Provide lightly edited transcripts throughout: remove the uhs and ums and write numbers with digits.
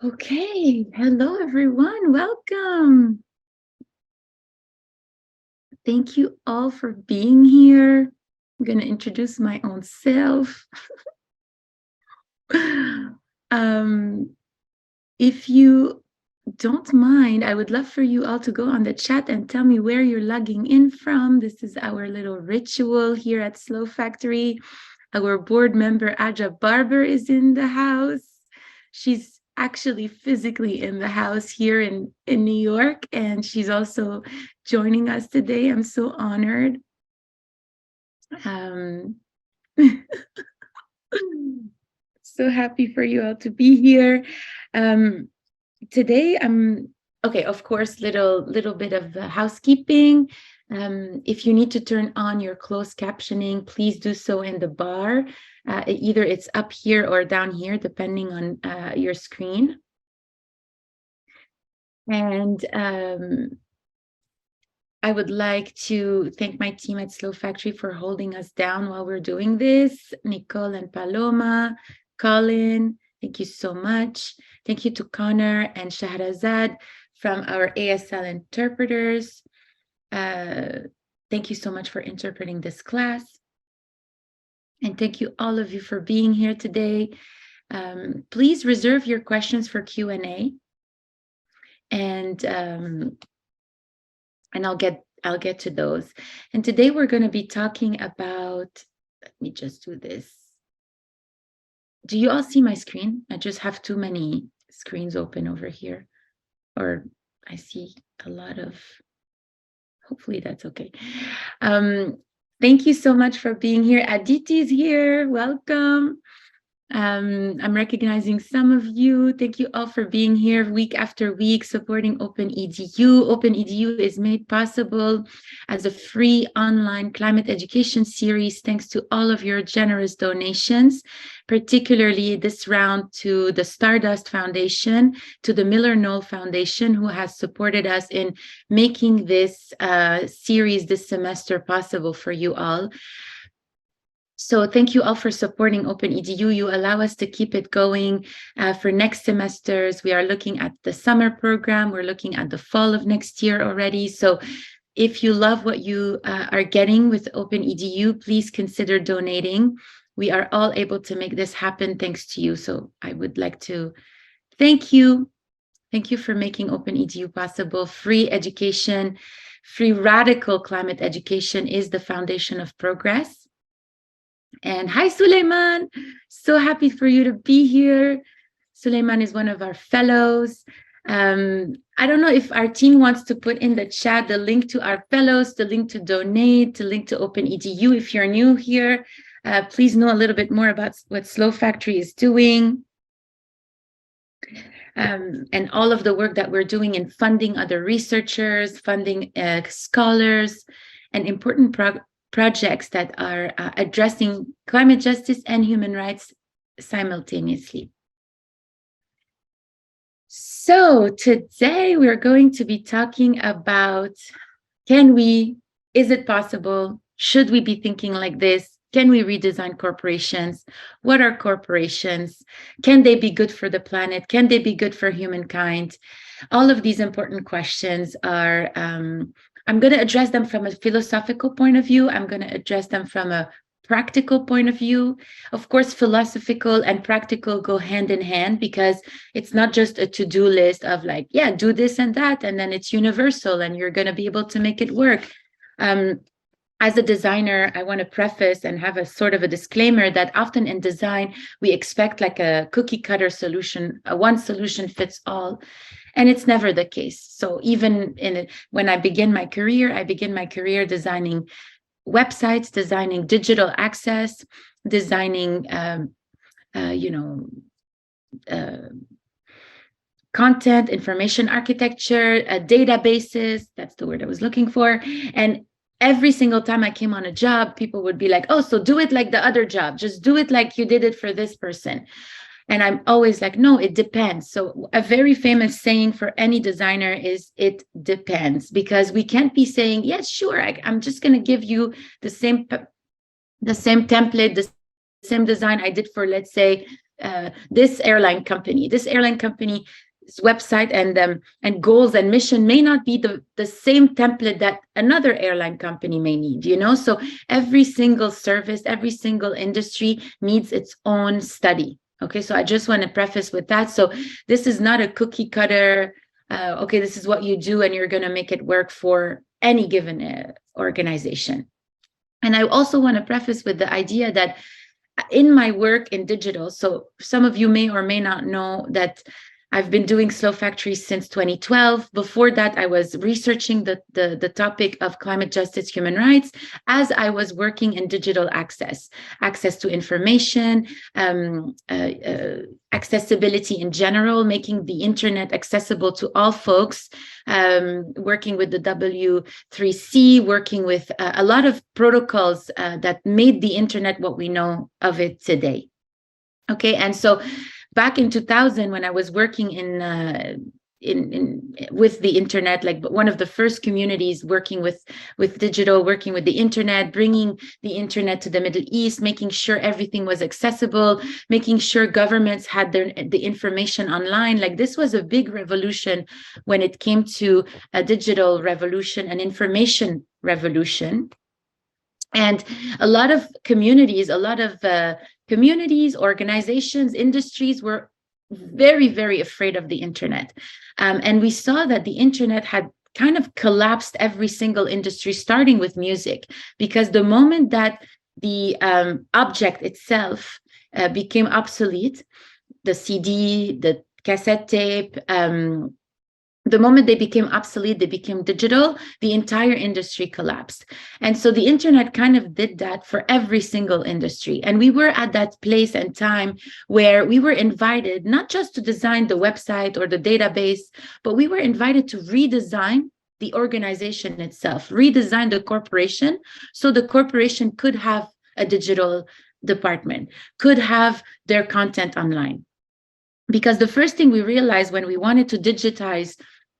Okay, hello everyone, welcome. Thank you all for being here. I'm going to introduce my own self. If you don't mind, I would love for you all to go on the chat and tell me where you're logging in from. This is our little ritual here at Slow Factory. Our board member, Aja Barber, is in the house. She's actually physically in the house here in New York, and she's also joining us today. I'm so honored. So happy for you all to be here. Today okay, of course, little bit of housekeeping. If you need to turn on your closed captioning, please do so in the bar. Either it's up here or down here, depending on your screen. And I would like to thank my team at Slow Factory for holding us down while we're doing this. Nicole and Paloma, Colin, thank you so much. Thank you to Connor and Shahrazad from our ASL interpreters. Thank you so much for interpreting this class. And thank you all of you for being here today. Please reserve your questions for Q&A. And I'll get to those. And today we're going to be talking about, let me just do this. Do you all see my screen? I just have too many screens open over here, or I see a lot of, hopefully that's okay. Thank you so much for being here. Aditi is here, welcome. I'm recognizing some of you. Thank you all for being here week after week, supporting OpenEDU. OpenEDU is made possible as a free online climate education series thanks to all of your generous donations, particularly this round to the Stardust Foundation, to the Miller Knoll Foundation, who has supported us in making this series this semester possible for you all. So thank you all for supporting OpenEDU. You allow us to keep it going for next semesters. We are looking at the summer program. We're looking at the fall of next year already. So if you love what you are getting with OpenEDU, please consider donating. We are all able to make this happen thanks to you. So I would like to thank you. Thank you for making OpenEDU possible. Free education, free radical climate education is the foundation of progress. And hi, Suleiman. So happy for you to be here. Suleiman is one of our fellows. I don't know if our team wants to put in the chat the link to our fellows, the link to donate, the link to OpenEDU. If you're new here, please know a little bit more about what Slow Factory is doing. And all of the work that we're doing in funding other researchers, funding scholars, and important projects that are addressing climate justice and human rights simultaneously. So today we're going to be talking about, is it possible? Should we be thinking like this? Can we redesign corporations? What are corporations? Can they be good for the planet? Can they be good for humankind? All of these important questions are, I'm going to address them from a philosophical point of view. I'm going to address them from a practical point of view. Of course, philosophical and practical go hand in hand because it's not just a to-do list of like, yeah, do this and that, and then it's universal and you're going to be able to make it work. As a designer, I want to preface and have a sort of a disclaimer that often in design, we expect like a cookie cutter solution, a one solution fits all. And it's never the case. So even when I begin my career designing websites, designing digital access, designing, content, information architecture, databases, that's the word I was looking for. And every single time I came on a job, people would be like, oh, so do it like the other job. Just do it like you did it for this person. And I'm always like, no, it depends. So a very famous saying for any designer is it depends, because we can't be saying, yes, sure, I'm just going to give you the same template, the same design I did for, let's say, this airline company's website and goals and mission may not be the same template that another airline company may need, so every single service, every single industry needs its own study. Okay, so I just want to preface with that. So this is not a cookie cutter, okay, this is what you do and you're going to make it work for any given organization. And I also want to preface with the idea that in my work in digital, so some of you may or may not know that I've been doing Slow Factory since 2012. Before that, I was researching the topic of climate justice, human rights, as I was working in digital access to information, accessibility in general, making the internet accessible to all folks, working with the W3C, working with a lot of protocols that made the internet what we know of it today. Okay, and so back in 2000, when I was working with the internet, like one of the first communities working with digital, working with the internet, bringing the internet to the Middle East, making sure everything was accessible, making sure governments had the information online. Like this was a big revolution when it came to a digital revolution, an information revolution. And a lot of communities, organizations, industries were very, very afraid of the internet. And we saw that the internet had kind of collapsed every single industry, starting with music, because the moment that the object itself became obsolete, the CD, the cassette tape, the moment they became obsolete, they became digital, the entire industry collapsed. And so the internet kind of did that for every single industry. And we were at that place and time where we were invited not just to design the website or the database, but we were invited to redesign the organization itself, redesign the corporation, so the corporation could have a digital department, could have their content online. Because the first thing we realized when we wanted to digitize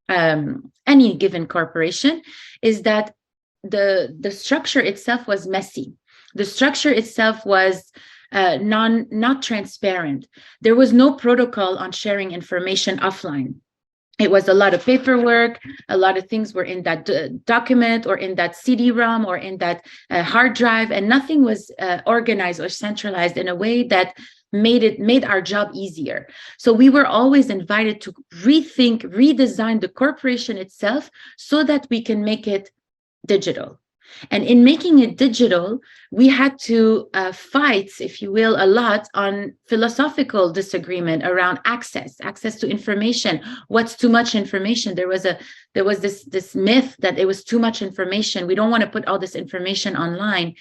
any given corporation is that the structure itself was messy. The structure itself was not transparent. There was no protocol on sharing information offline. It was a lot of paperwork. A lot of things were in that document or in that CD-ROM or in that hard drive, and nothing was organized or centralized in a way that made our job easier. So we were always invited to rethink, redesign the corporation itself so that we can make it digital. And in making it digital, we had to fight, if you will, a lot on philosophical disagreement around access to information. What's too much information? There was this myth that it was too much information. We don't want to put all this information online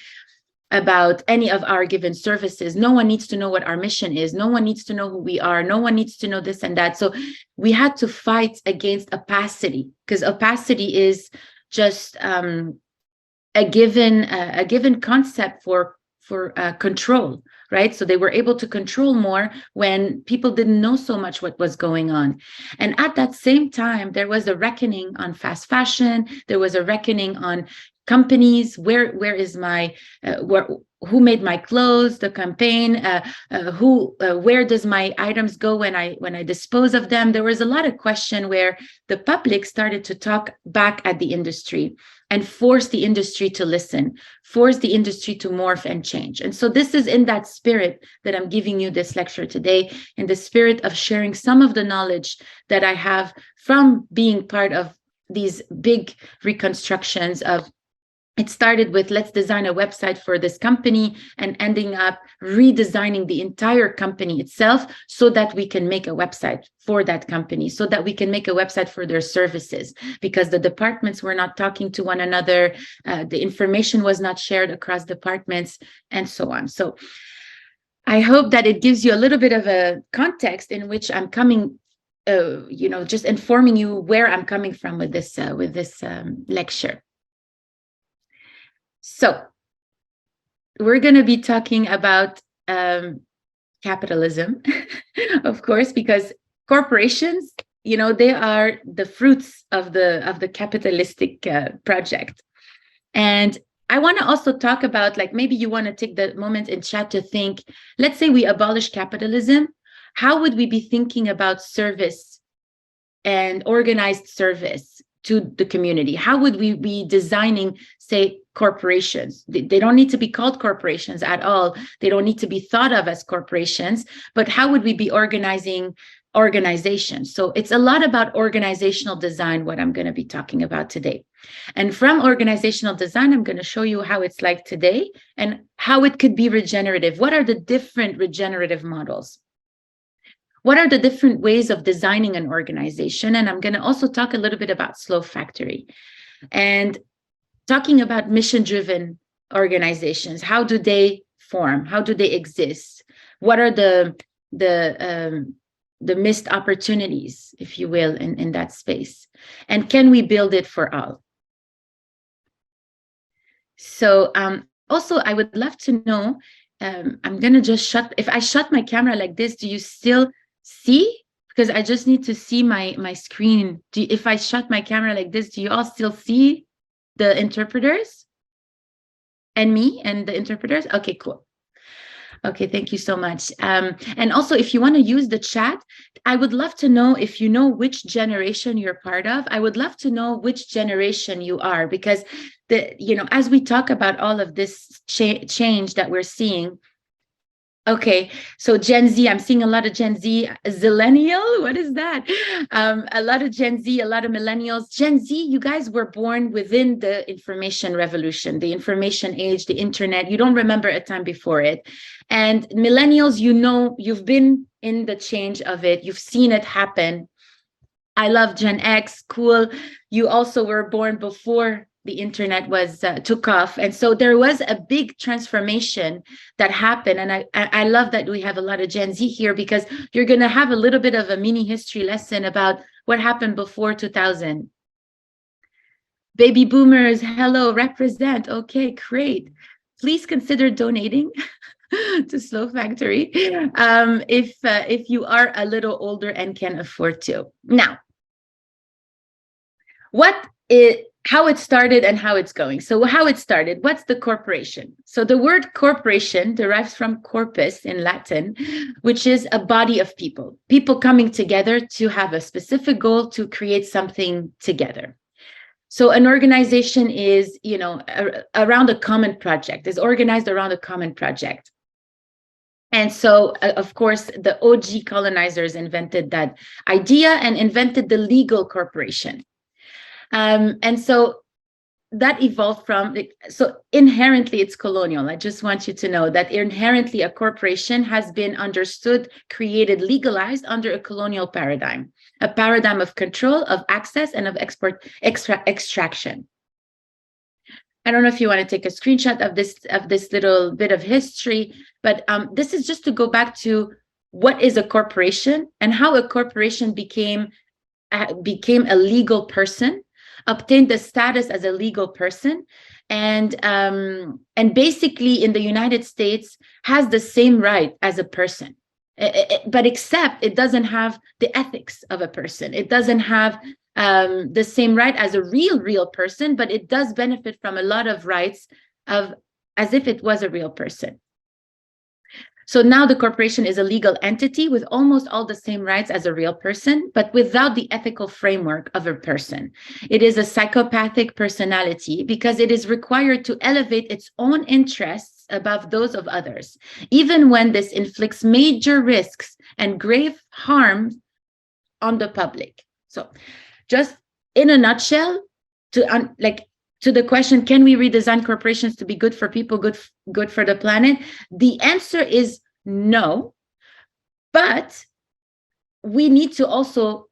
about any of our given services. No one needs to know what our mission is. No one needs to know who we are. No one needs to know this and that. So we had to fight against opacity, because opacity is just a given concept for control, right? So they were able to control more when people didn't know so much what was going on. And at that same time, there was a reckoning on fast fashion. There was a reckoning on companies. Where is my who made my clothes, the campaign, where does my items go when I dispose of them? There was a lot of question where the public started to talk back at the industry and force the industry to listen, force the industry to morph and change. And so this is in that spirit that I'm giving you this lecture today, in the spirit of sharing some of the knowledge that I have from being part of these big reconstructions of. It started with, let's design a website for this company, and ending up redesigning the entire company itself so that we can make a website for that company, so that we can make a website for their services, because the departments were not talking to one another, the information was not shared across departments, and so on. So I hope that it gives you a little bit of a context in which I'm coming, just informing you where I'm coming from with this lecture. So we're going to be talking about capitalism, of course, because corporations, they are the fruits of the capitalistic project. And I want to also talk about, like, maybe you want to take the moment in chat to think, let's say we abolish capitalism. How would we be thinking about service and organized service to the community? How would we be designing, say, corporations? They don't need to be called corporations at all. They don't need to be thought of as corporations, but how would we be organizing organizations? So it's a lot about organizational design, what I'm going to be talking about today. And from organizational design, I'm going to show you how it's like today and how it could be regenerative. What are the different regenerative models? What are the different ways of designing an organization? And I'm going to also talk a little bit about Slow Factory and talking about mission-driven organizations. How do they form? How do they exist? What are the missed opportunities, if you will, in that space? And can we build it for all? So also, I would love to know, I'm going to just if I shut my camera like this, do you still see? Because I just need to see my screen. If I shut my camera like this, do you all still see the interpreters and me and the interpreters? Okay, cool. Okay, thank you so much. And also, if you want to use the chat, I would love to know if you know which generation you're part of. I would love to know which generation you are, because as we talk about all of this change that we're seeing. Okay, so Gen Z, I'm seeing a lot of Gen Z, Zillennial, what is that? A lot of Gen Z, a lot of millennials. Gen Z, you guys were born within the information revolution, the information age, the internet. You don't remember a time before it. And millennials, you've been in the change of it. You've seen it happen. I love Gen X, cool. You also were born before the internet took off. And so there was a big transformation that happened. And I love that we have a lot of Gen Z here, because you're going to have a little bit of a mini history lesson about what happened before 2000. Baby boomers, hello, represent. Okay, great. Please consider donating to Slow Factory if you are a little older and can afford to. Now, how it started and how it's going. So how it started, what's the corporation? So the word corporation derives from corpus in Latin, which is a body of people coming together to have a specific goal, to create something together. So an organization is, around a common project, is organized around a common project. And so, of course, the OG colonizers invented that idea and invented the legal corporation. And so that evolved so inherently it's colonial. I just want you to know that inherently a corporation has been understood, created, legalized under a colonial paradigm, a paradigm of control, of access, and of extraction. I don't know if you want to take a screenshot of this little bit of history, but this is just to go back to what is a corporation and how a corporation became a legal person, obtained the status as a legal person, and basically in the United States has the same right as a person, but except it doesn't have the ethics of a person. It doesn't have the same right as a real person, but it does benefit from a lot of rights as if it was a real person. So now the corporation is a legal entity with almost all the same rights as a real person, but without the ethical framework of a person. It is a psychopathic personality because it is required to elevate its own interests above those of others, even when this inflicts major risks and grave harm on the public. So just in a nutshell, to the question, can we redesign corporations to be good for people, good for the planet? The answer is no, but we need to also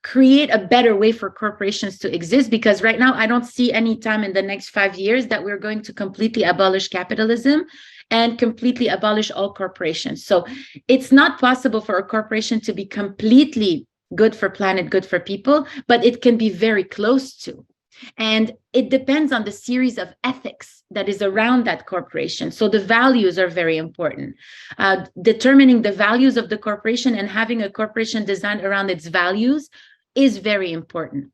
create a better way for corporations to exist, because right now I don't see any time in the next 5 years that we're going to completely abolish capitalism and completely abolish all corporations. So it's not possible for a corporation to be completely good for planet, good for people, but it can be very close to. And it depends on the series of ethics that is around that corporation. So the values are very important. Determining the values of the corporation and having a corporation designed around its values is very important.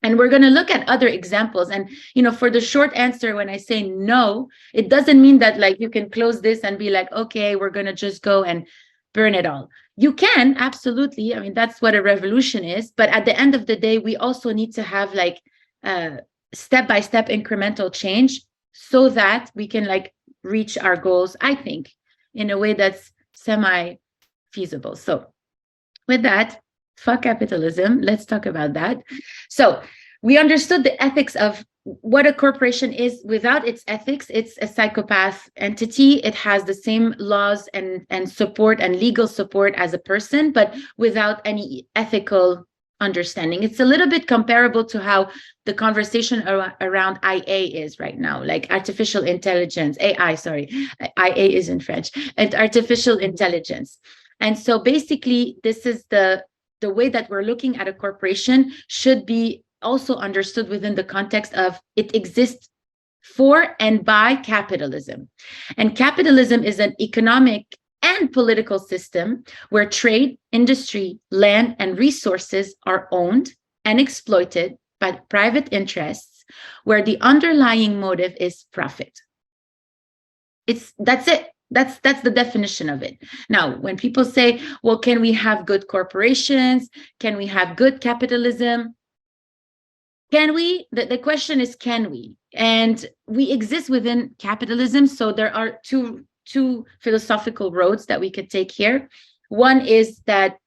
And we're going to look at other examples. And, for the short answer, when I say no, it doesn't mean that like you can close this and be like, okay, we're going to just go and burn it all. You can, absolutely. I mean, that's what a revolution is. But at the end of the day, we also need to have like step-by-step incremental change so that we can like reach our goals, I think, in a way that's semi-feasible. So with that, fuck capitalism. Let's talk about that. So we understood the ethics of what a corporation is. Without its ethics, it's a psychopath entity. It has the same laws and support and legal support as a person, but without any ethical understanding. It's a little bit comparable to how the conversation around IA is right now, like artificial intelligence, AI, sorry, IA is in French, and artificial intelligence. And so basically, this is the way that we're looking at a corporation should be also understood within the context of it exists for and by capitalism. And capitalism is an economic and political system where trade, industry, land, and resources are owned and exploited by private interests, where the underlying motive is profit. That's it. That's the definition of it. Now, when people say, well, can we have good corporations? Can we have good capitalism? Can we? The question is, can we? And we exist within capitalism. So there are two philosophical roads that we could take here. One is that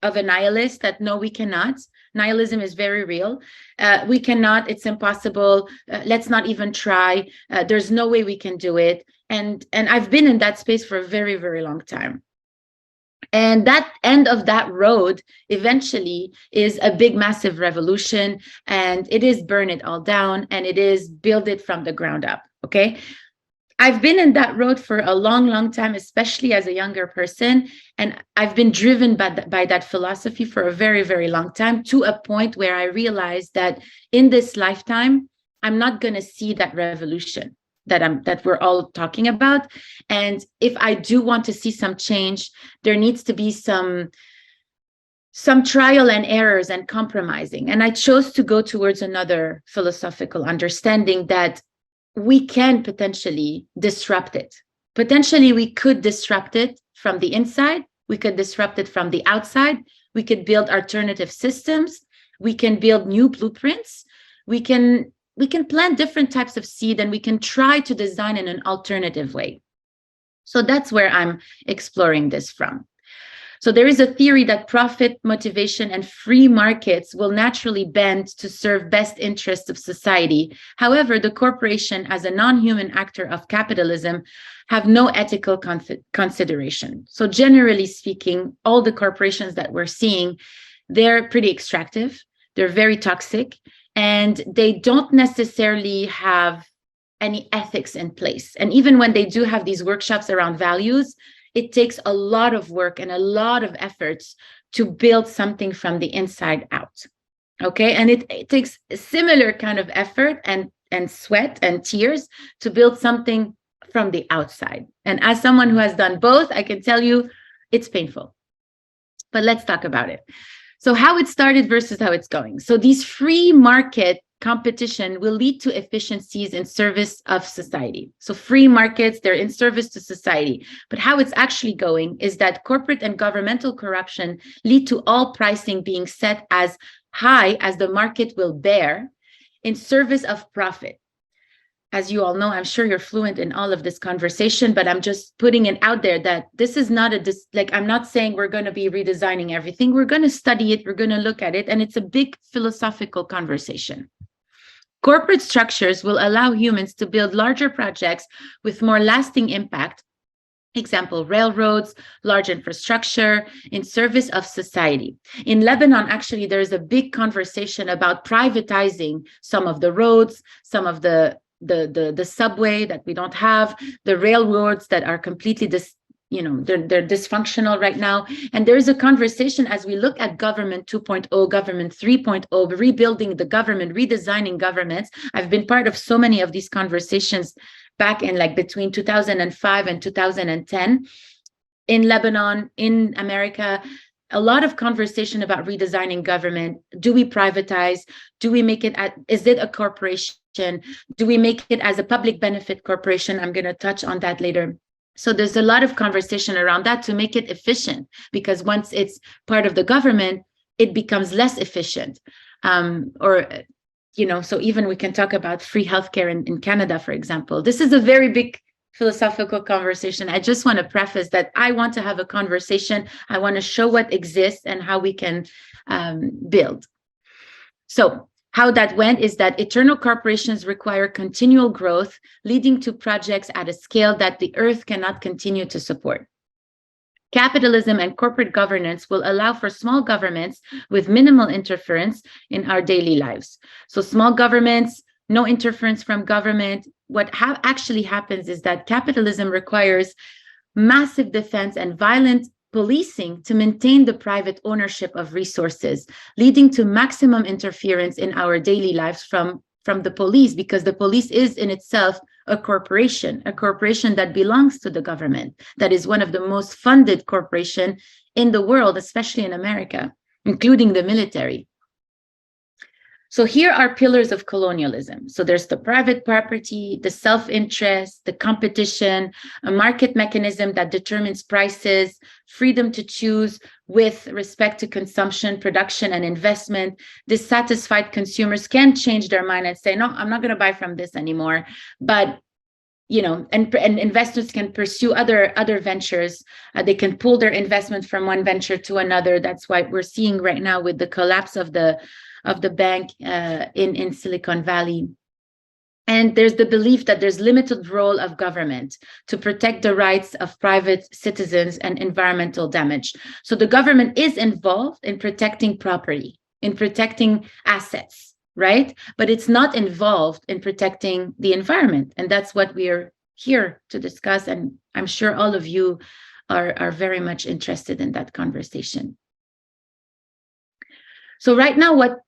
of a nihilist, that no, we cannot. Nihilism is very real. We cannot, it's impossible. Let's not even try. There's no way we can do it. And I've been in that space for a very, very long time. And that end of that road eventually is a big, massive revolution. And it is burn it all down, and it is build it from the ground up. Okay. I've been in that road for a long, long time, especially as a younger person. And I've been driven by that philosophy for a very, very long time, to a point where I realized that in this lifetime, I'm not going to see that revolution that we're all talking about. And if I do want to see some change, there needs to be some trial and errors and compromising. And I chose to go towards another philosophical understanding that we can potentially disrupt it. Potentially, we could disrupt it from the inside. We could disrupt it from the outside. We could build alternative systems. We can build new blueprints. We can plant different types of seed, and we can try to design in an alternative way. So that's where I'm exploring this from. So there is a theory that profit motivation and free markets will naturally bend to serve best interests of society. However, the corporation, as a non-human actor of capitalism, have no ethical consideration. So generally speaking, all the corporations that we're seeing, they're pretty extractive, they're very toxic, and they don't necessarily have any ethics in place. And even when they do have these workshops around values, it takes a lot of work and a lot of efforts to build something from the inside out. Okay. And it takes a similar kind of effort and sweat and tears to build something from the outside. And as someone who has done both, I can tell you it's painful. But let's talk about it. So how it started versus how it's going. So these free market competition will lead to efficiencies in service of society. So free markets, they're in service to society. But how it's actually going is that corporate and governmental corruption lead to all pricing being set as high as the market will bear in service of profit. As you all know, I'm sure you're fluent in all of this conversation, but I'm just putting it out there that this is not I'm not saying we're going to be redesigning everything. We're going to study it. We're going to look at it. And it's a big philosophical conversation. Corporate structures will allow humans to build larger projects with more lasting impact. Example, railroads, large infrastructure in service of society. In Lebanon, actually, there is a big conversation about privatizing some of the roads, some of the subway that we don't have, the railroads that are completely they're dysfunctional right now. And there is a conversation as we look at government 2.0, government 3.0, rebuilding the government, redesigning governments. I've been part of so many of these conversations back in between 2005 and 2010 in Lebanon, in America. a lot of conversation about redesigning government. Do we privatize? Do we make it is it a corporation? Do we make it as a public benefit corporation? I'm going to touch on that later. So there's a lot of conversation around that to make it efficient, because once it's part of the government, it becomes less efficient. So even we can talk about free healthcare in Canada, for example. This is a very big philosophical conversation. I just want to preface that I want to have a conversation. I want to show what exists and how we can build. So how that went is that eternal corporations require continual growth, leading to projects at a scale that the earth cannot continue to support. Capitalism and corporate governance will allow for small governments with minimal interference in our daily lives. So small governments, no interference from government. What actually happens is that capitalism requires massive defense and violent policing to maintain the private ownership of resources, leading to maximum interference in our daily lives from the police, because the police is in itself a corporation that belongs to the government, that is one of the most funded corporation in the world, especially in America, including the military. So here are pillars of colonialism. So there's the private property, the self-interest, the competition, a market mechanism that determines prices, freedom to choose with respect to consumption, production, and investment. Dissatisfied consumers can change their mind and say, no, I'm not going to buy from this anymore. But and investors can pursue other ventures. They can pull their investment from one venture to another. That's why we're seeing right now with the collapse of the bank in Silicon Valley. And there's the belief that there's limited role of government to protect the rights of private citizens and environmental damage. So the government is involved in protecting property, in protecting assets, right? But it's not involved in protecting the environment. And that's what we are here to discuss. And I'm sure all of you are very much interested in that conversation. So right now, what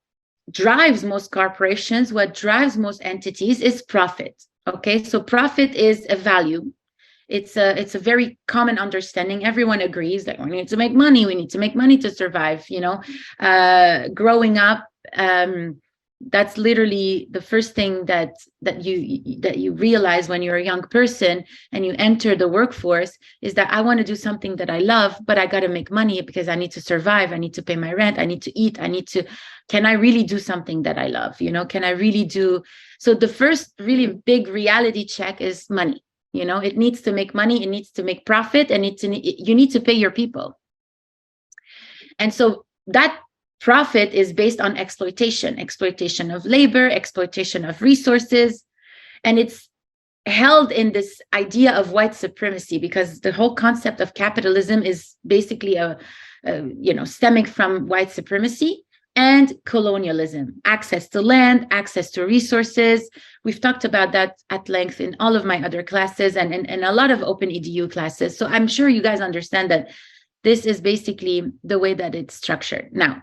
drives most corporations, what drives most entities is profit. Okay, so profit is a value. It's a very common understanding. Everyone agrees that we need to make money. We need to make money to survive. Growing up, that's literally the first thing that you realize when you're a young person and you enter the workforce, is that I want to do something that I love, but I got to make money because I need to survive. I need to pay my rent. I need to eat. Can I really do something that I love? Can I really do? So the first really big reality check is money. It needs to make money. It needs to make profit, and you need to pay your people. And so that profit is based on exploitation of labor, exploitation of resources. And it's held in this idea of white supremacy, because the whole concept of capitalism is basically stemming from white supremacy and colonialism, access to land, access to resources. We've talked about that at length in all of my other classes and a lot of open EDU classes. So I'm sure you guys understand that this is basically the way that it's structured. Now,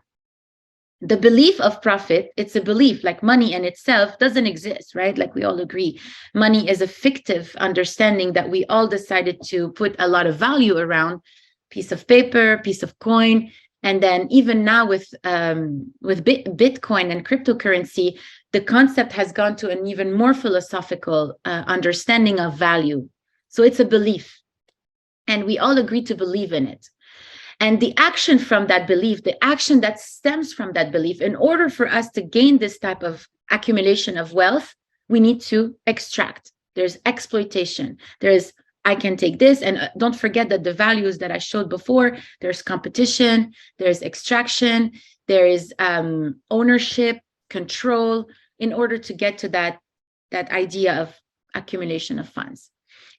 the belief of profit, it's a belief, like money in itself doesn't exist, right? Like we all agree, money is a fictive understanding that we all decided to put a lot of value around, piece of paper, piece of coin. And then even now with Bitcoin and cryptocurrency, the concept has gone to an even more philosophical understanding of value. So it's a belief, and we all agree to believe in it. And the action from that belief, the action that stems from that belief, in order for us to gain this type of accumulation of wealth, we need to extract. There's exploitation. There's, I can take this. And don't forget that the values that I showed before, there's competition, there's extraction, there is ownership, control, in order to get to that idea of accumulation of funds.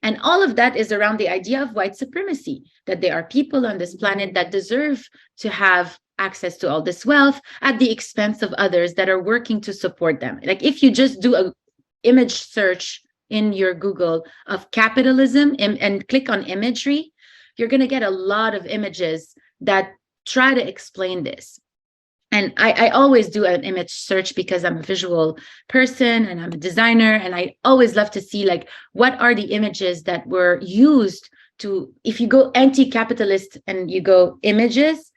And all of that is around the idea of white supremacy, that there are people on this planet that deserve to have access to all this wealth at the expense of others that are working to support them. Like if you just do an image search in your Google of capitalism and click on imagery, you're going to get a lot of images that try to explain this. And I always do an image search because I'm a visual person and I'm a designer. And I always love to see, like, what are the images that were used to, if you go anti-capitalist and you go images,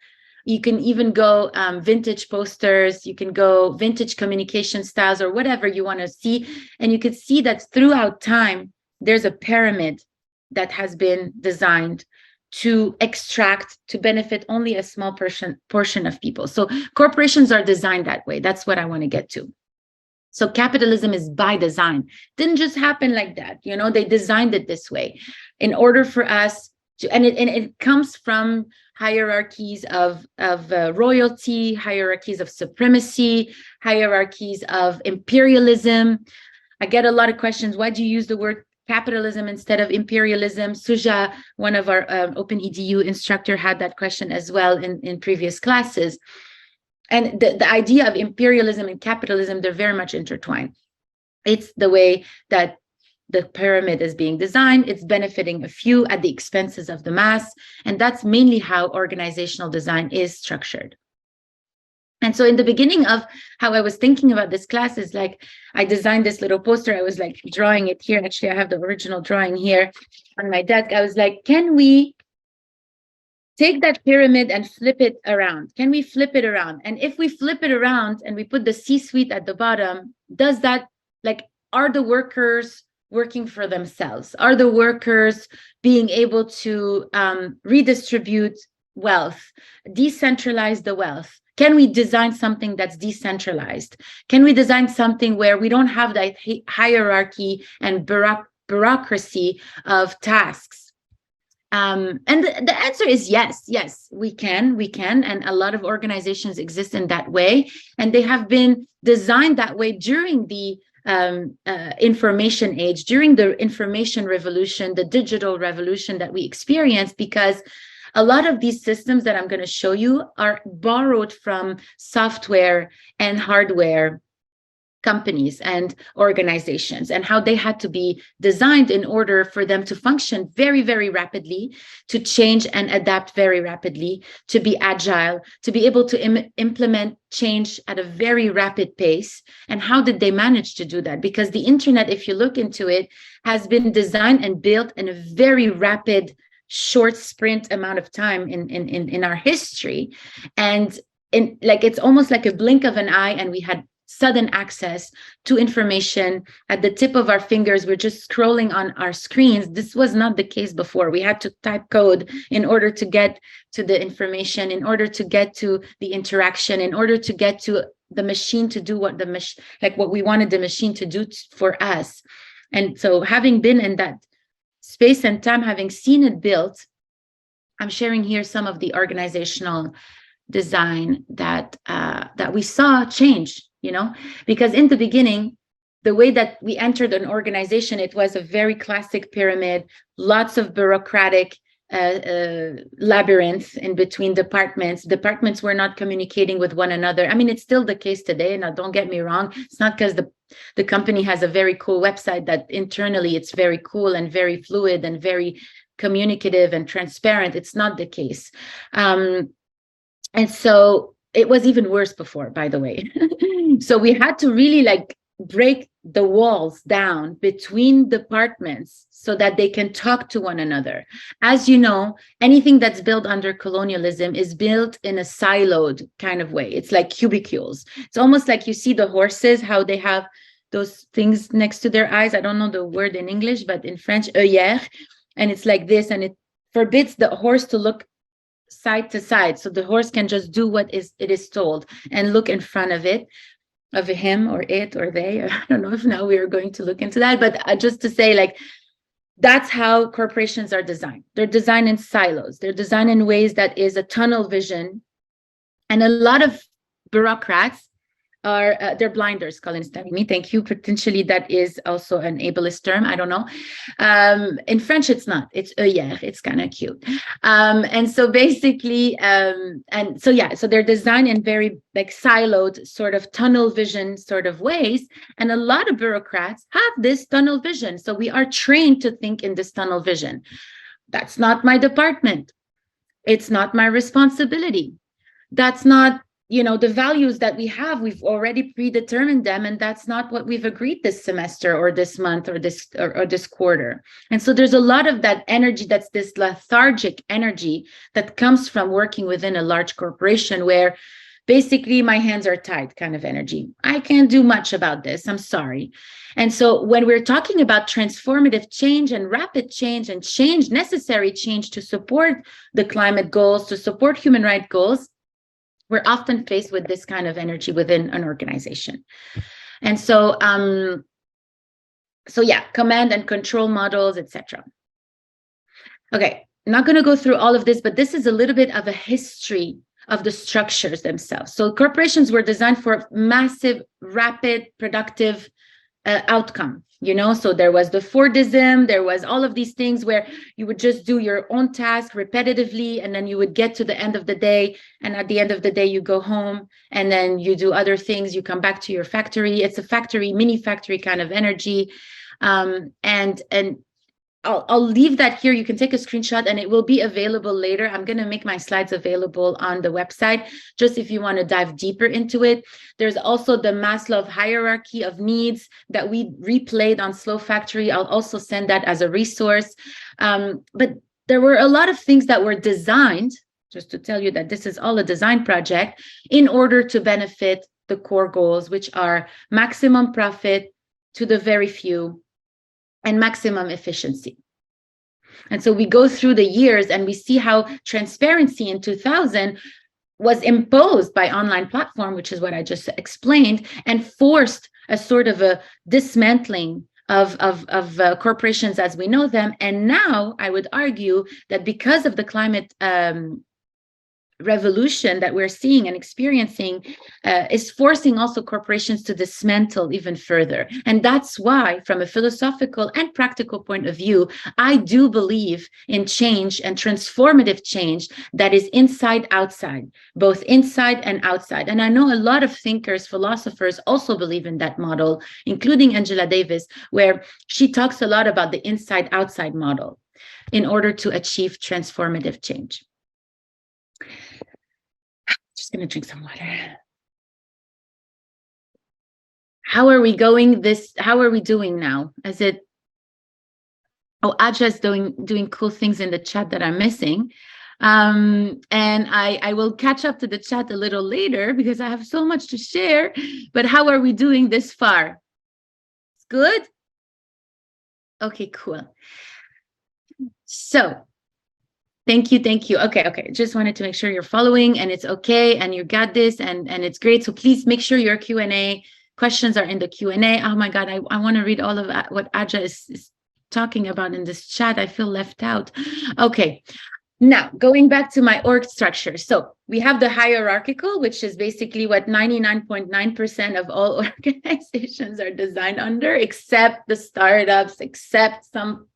You can even go vintage posters, you can go vintage communication styles or whatever you want to see. And you can see that throughout time, there's a pyramid that has been designed to extract, to benefit only a small portion of people. So corporations are designed that way. That's what I want to get to. So capitalism is by design. Didn't just happen like that. You know, they designed it this way in order for us to, and it comes from hierarchies of royalty, hierarchies of supremacy, hierarchies of imperialism. I get a lot of questions. Why do you use the word capitalism instead of imperialism? Suja, one of our OpenEDU instructor, had that question as well in previous classes. And the idea of imperialism and capitalism, they're very much intertwined. It's the way that the pyramid is being designed. It's benefiting a few at the expenses of the mass. And that's mainly how organizational design is structured. And so in the beginning of how I was thinking about this class is like, I designed this little poster. I was like drawing it here. Actually, I have the original drawing here on my desk. I was like, can we take that pyramid and flip it around? Can we flip it around? And if we flip it around and we put the C-suite at the bottom, does that, like, are the workers working for themselves? Are the workers being able to redistribute wealth, decentralize the wealth? Can we design something that's decentralized? Can we design something where we don't have that hierarchy and bureaucracy of tasks? And the answer is yes, we can. And a lot of organizations exist in that way. And they have been designed that way during the information age, during the information revolution, the digital revolution that we experienced, because a lot of these systems that I'm going to show you are borrowed from software and hardware companies and organizations, and how they had to be designed in order for them to function very, very rapidly, to change and adapt very rapidly, to be agile, to be able to implement change at a very rapid pace. And how did they manage to do that? Because the internet, if you look into it, has been designed and built in a very rapid, short sprint amount of time in our history. And it's almost like a blink of an eye, and we had sudden access to information at the tip of our fingers. We're just scrolling on our screens. This was not the case before. We had to type code in order to get to the information, in order to get to the interaction, in order to get to the machine to do what what we wanted the machine to do for us. And so, having been in that space and time, having seen it built, I'm sharing here some of the organizational design that we saw change. Because in the beginning, the way that we entered an organization, it was a very classic pyramid, lots of bureaucratic labyrinths in between departments. Departments were not communicating with one another. I mean, it's still the case today. Now, don't get me wrong. It's not because the company has a very cool website that internally it's very cool and very fluid and very communicative and transparent. It's not the case. And so it was even worse before, by the way. So we had to really break the walls down between departments so that they can talk to one another. As you know, anything that's built under colonialism is built in a siloed kind of way. It's like cubicles. It's almost like you see the horses, how they have those things next to their eyes. I don't know the word in English, but in French, œillères. And it's like this, and it forbids the horse to look side to side. So the horse can just do what it is told and look in front of it, of him or it or they. I don't know if now we are going to look into that, but just to say, that's how corporations are designed. They're designed in silos. They're designed in ways that is a tunnel vision. And a lot of bureaucrats are, they're blinders, Colin me. Thank you. Potentially that is also an ableist term. I don't know. In French, it's not. It's œillères. It's kind of cute. And so basically, so they're designed in very siloed sort of tunnel vision sort of ways. And a lot of bureaucrats have this tunnel vision. So we are trained to think in this tunnel vision. That's not my department. It's not my responsibility. That's not the values that we have, we've already predetermined them, and that's not what we've agreed this semester or this month or this quarter. And so there's a lot of that energy, that's this lethargic energy that comes from working within a large corporation, where basically my hands are tied kind of energy. I can't do much about this, I'm sorry. And so when we're talking about transformative change and rapid change and necessary change to support the climate goals, to support human rights goals, we're often faced with this kind of energy within an organization. And so, command and control models, etc. Okay, I'm not going to go through all of this, but this is a little bit of a history of the structures themselves. So corporations were designed for massive, rapid, productive outcome. So there was the Fordism, there was all of these things where you would just do your own task repetitively, and then you would get to the end of the day, and at the end of the day you go home, and then you do other things, you come back to your factory. It's a factory, mini factory kind of energy. And I'll leave that here. You can take a screenshot and it will be available later. I'm going to make my slides available on the website, just if you want to dive deeper into it. There's also the Maslow hierarchy of needs that we replayed on Slow Factory. I'll also send that as a resource. But there were a lot of things that were designed, just to tell you that this is all a design project, in order to benefit the core goals, which are maximum profit to the very few and maximum efficiency. And so we go through the years and we see how transparency in 2000 was imposed by online platform, which is what I just explained, and forced a sort of a dismantling of corporations as we know them. And now I would argue that because of the climate revolution that we're seeing and experiencing, is forcing also corporations to dismantle even further. And that's why, from a philosophical and practical point of view, I do believe in change and transformative change that is inside outside, both inside and outside. And I know a lot of thinkers, philosophers also believe in that model, including Angela Davis, where she talks a lot about the inside outside model in order to achieve transformative change. Just going to drink some water. How are we doing now? Aja's doing cool things in the chat that I'm missing. And I will catch up to the chat a little later because I have so much to share. But how are we doing this far? It's good? Okay, cool. So thank you. Okay. Just wanted to make sure you're following and it's okay and you got this and it's great. So please make sure your Q&A questions are in the Q&A. Oh my God, I want to read all of what Aja is talking about in this chat. I feel left out. Okay, now going back to my org structure. So we have the hierarchical, which is basically what 99.9% of all organizations are designed under, except the startups, except some,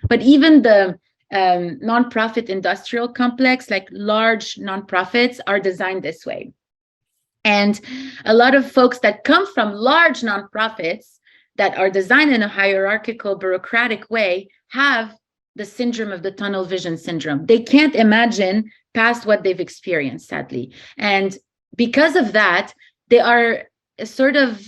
but even the nonprofit industrial complex, like large nonprofits, are designed this way. And a lot of folks that come from large nonprofits that are designed in a hierarchical, bureaucratic way have the syndrome of the tunnel vision syndrome. They can't imagine past what they've experienced, sadly. And because of that, they are sort of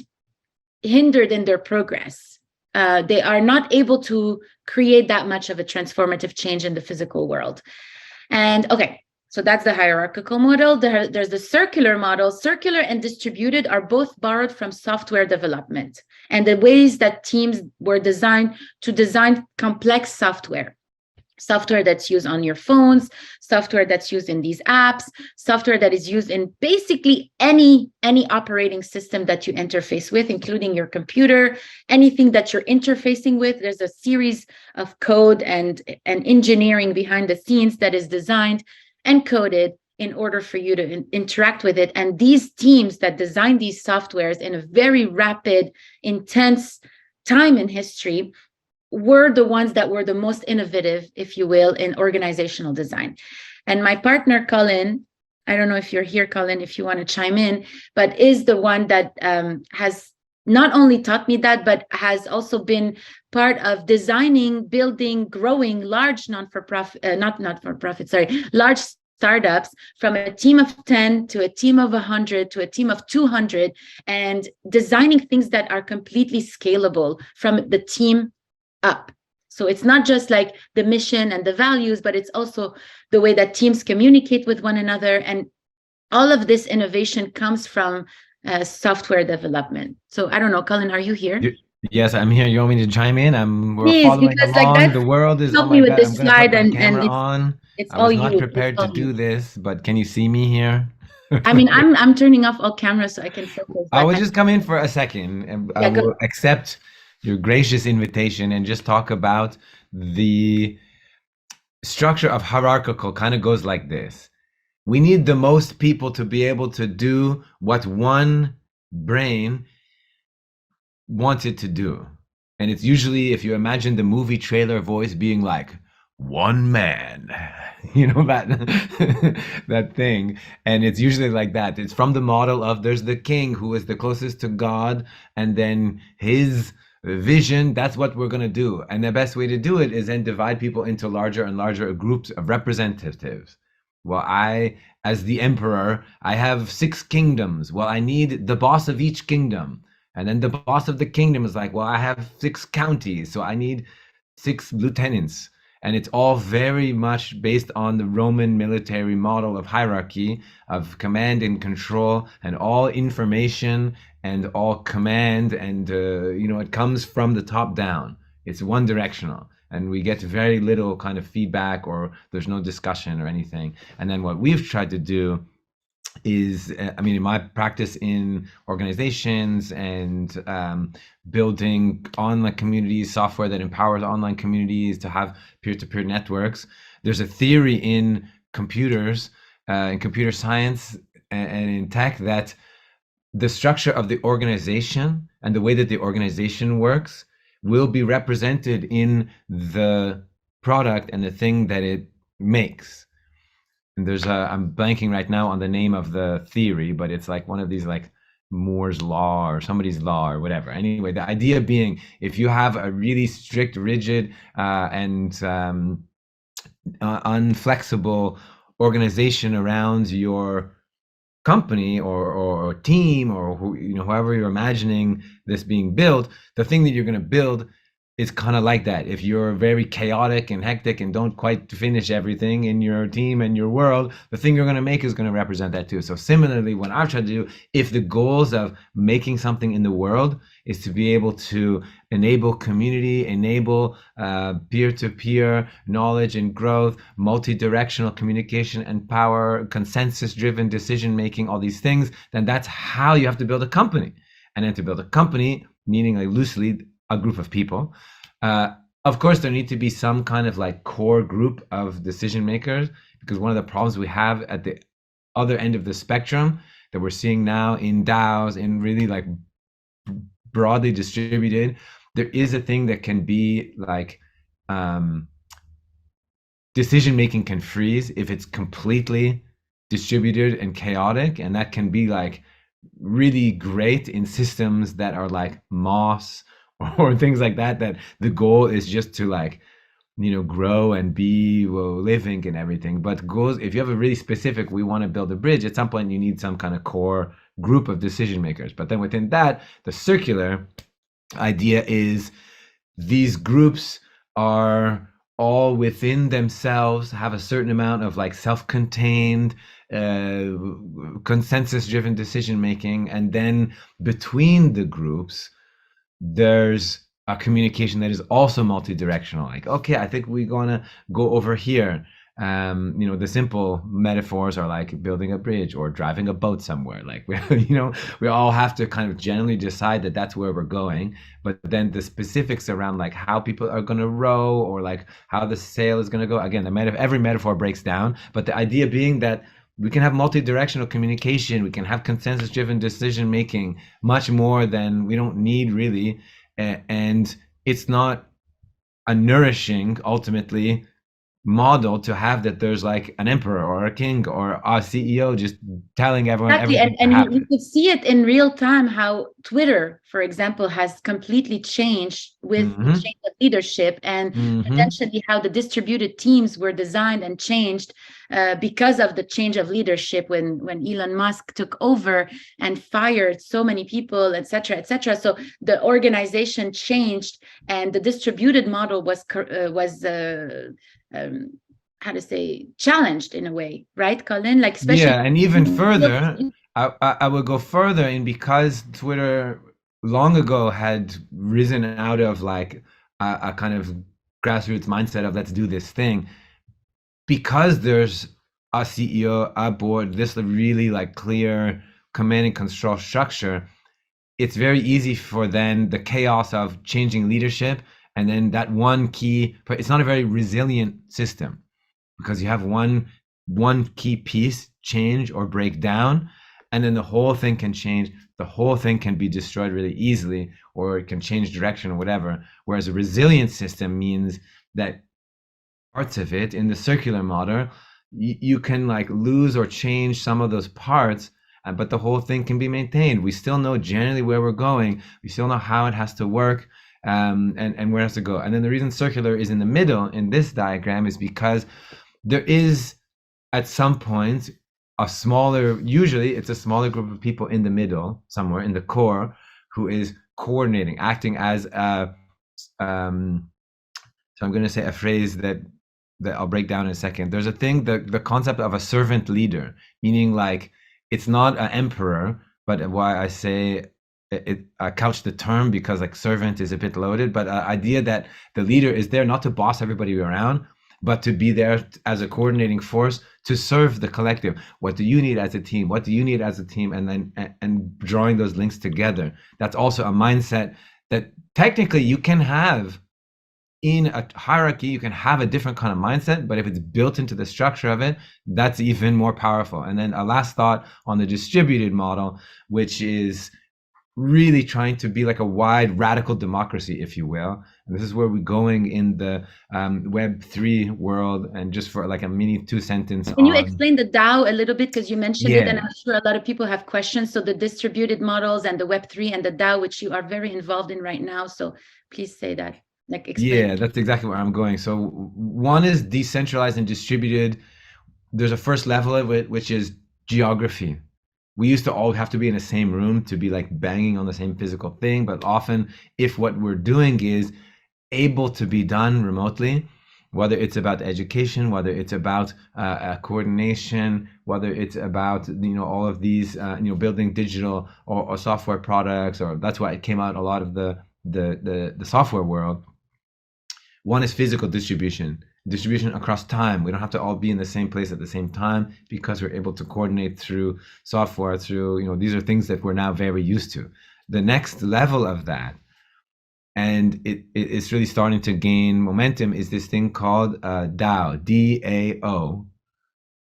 hindered in their progress. They are not able to create that much of a transformative change in the physical world. And okay, so that's the hierarchical model. There's the circular model. Circular and distributed are both borrowed from software development and the ways that teams were designed to design complex software that's used on your phones, software that's used in these apps, software that is used in basically any operating system that you interface with, including your computer, anything that you're interfacing with. There's a series of code and engineering behind the scenes that is designed and coded in order for you to interact with it. And these teams that design these softwares in a very rapid, intense time in history were the ones that were the most innovative, if you will, in organizational design. And my partner, Colin, I don't know if you're here, Colin, if you want to chime in, but is the one that has not only taught me that, but has also been part of designing, building, growing large large startups from a team of 10 to a team of 100 to a team of 200, and designing things that are completely scalable from the team up. So it's not just like the mission and the values, but it's also the way that teams communicate with one another. And all of this innovation comes from software development. So I don't know, Colin, are you here? Yes, I'm here. You want me to chime in? We're Please, following because like along. that's The world is, oh help me my with God, I'm this gonna put slide, my and camera on. it's I all was not you. It's prepared to all do you. this, but can you see me here? I mean, I'm turning off all cameras so I can focus, I but will just come in for a second and I yeah, go. will accept your gracious invitation and just talk about the structure of hierarchical kind of goes like this. We need the most people to be able to do what one brain wants it to do. And it's usually, if you imagine the movie trailer voice being like, one man, you know, that that thing. And it's usually like that. It's from the model of there's the king who is the closest to God, and then his vision, that's what we're going to do. And the best way to do it is then divide people into larger and larger groups of representatives. Well, as the emperor, I have 6 kingdoms. Well, I need the boss of each kingdom. And then the boss of the kingdom is like, well, I have 6 counties, so I need 6 lieutenants. And it's all very much based on the Roman military model of hierarchy, of command and control, and all information and all command. And, it comes from the top down. It's one directional. And we get very little kind of feedback, or there's no discussion or anything. And then what we've tried to do is, in my practice in organizations and building online communities, software that empowers online communities to have peer-to-peer networks, there's a theory in computers, in computer science and in tech, that the structure of the organization and the way that the organization works will be represented in the product and the thing that it makes. And I'm blanking right now on the name of the theory, but it's like one of these like Moore's law or somebody's law or whatever. Anyway, the idea being, if you have a really strict, rigid, and unflexible organization around your company or team, or whoever you're imagining this being built, the thing that you're going to build is kind of like that. If you're very chaotic and hectic and don't quite finish everything in your team and your world, the thing you're going to make is going to represent that too. So similarly, what I've tried to do, if the goals of making something in the world is to be able to enable community, enable peer-to-peer knowledge and growth, multi-directional communication and power, consensus-driven decision-making, all these things, then that's how you have to build a company. And then to build a company, meaning like loosely a group of people, of course there need to be some kind of like core group of decision makers, because one of the problems we have at the other end of the spectrum that we're seeing now in DAOs, in really like broadly distributed, there is a thing that can be like decision making can freeze if it's completely distributed and chaotic, and that can be like really great in systems that are like Moss or things like that, that the goal is just to like, grow and be living and everything. But goals, if you have a really specific, we want to build a bridge, at some point you need some kind of core group of decision makers. But then within that, the circular idea is these groups are all within themselves, have a certain amount of like self-contained, consensus-driven decision making, and then between the groups there's a communication that is also multi-directional. Like, okay, I think we're gonna go over here. The simple metaphors are like building a bridge or driving a boat somewhere. Like, we all have to kind of generally decide that that's where we're going. But then the specifics around like how people are gonna row, or like how the sail is gonna go. Again, every metaphor breaks down. But the idea being that we can have multi-directional communication, we can have consensus-driven decision making, much more than we don't need really, and it's not a nourishing ultimately model to have that there's like an emperor or a king or a CEO just telling everyone Exactly, everything and to you happen. could see it in real time how Twitter, for example, has completely changed with the change of leadership, and Mm-hmm. potentially how the distributed teams were designed and changed because of the change of leadership when Elon Musk took over and fired so many people, etc., etc. So the organization changed, and the distributed model was how to say, challenged in a way, right, Colin? Like especially Yeah, and even further, I would go further, and because Twitter long ago had risen out of like a kind of grassroots mindset of let's do this thing, because there's a CEO, a board, this really like clear command and control structure, it's very easy for then the chaos of changing leadership and then that one key, but it's not a very resilient system because you have one key piece change or break down, and then the whole thing can change. The whole thing can be destroyed really easily, or it can change direction or whatever. Whereas a resilient system means that parts of it in the circular model, you can like lose or change some of those parts, but the whole thing can be maintained. We still know generally where we're going. We still know how it has to work, and where it has to go. And then the reason circular is in the middle in this diagram is because there is at some point usually it's a smaller group of people in the middle, somewhere in the core, who is coordinating, acting as a, so I'm going to say a phrase that I'll break down in a second. There's a thing, the concept of a servant leader, meaning like it's not an emperor, but why I say I couch the term because like servant is a bit loaded, but idea that the leader is there not to boss everybody around, but to be there as a coordinating force to serve the collective. What do you need as a team? What do you need as a team? And then and drawing those links together. That's also a mindset that technically you can have in a hierarchy. You can have a different kind of mindset, but if it's built into the structure of it, that's even more powerful. And then a last thought on the distributed model, which is really trying to be like a wide radical democracy, if you will. And this is where we're going in the Web3 world. And just for like a mini 2-sentence Can you explain the DAO a little bit, because you mentioned it, Yeah. and I'm sure a lot of people have questions. So the distributed models and the Web3 and the DAO, which you are very involved in right now. So please say that, like explain. Yeah, that's exactly where I'm going. So one is decentralized and distributed. There's a first level of it, which is geography. We used to all have to be in the same room to be like banging on the same physical thing, but often if what we're doing is able to be done remotely, whether it's about education, whether it's about coordination, whether it's about all of these building digital or software products, or that's why it came out a lot of the software world. One is physical distribution across time. We don't have to all be in the same place at the same time because we're able to coordinate through software, through, these are things that we're now very used to. The next level of that, and it's really starting to gain momentum, is this thing called DAO, D-A-O,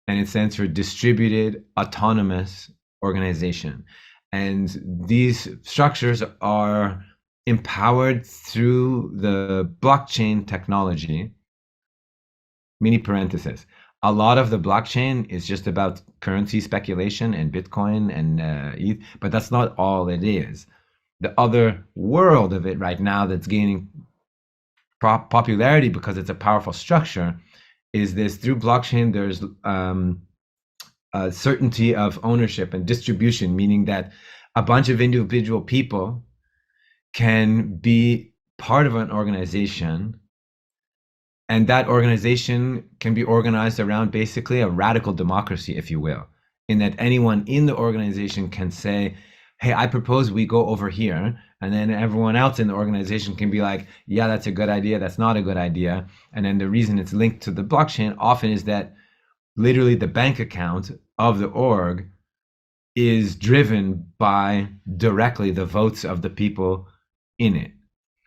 and it stands for Distributed Autonomous Organization. And these structures are empowered through the blockchain technology. Mini parenthesis. A lot of the blockchain is just about currency speculation and Bitcoin and ETH, but that's not all it is. The other world of it right now that's gaining popularity because it's a powerful structure is this: through blockchain, there's a certainty of ownership and distribution, meaning that a bunch of individual people can be part of an organization, and that organization can be organized around basically a radical democracy, if you will, in that anyone in the organization can say, hey, I propose we go over here. And then everyone else in the organization can be like, yeah, that's a good idea. That's not a good idea. And then the reason it's linked to the blockchain often is that literally the bank account of the org is driven by directly the votes of the people in it.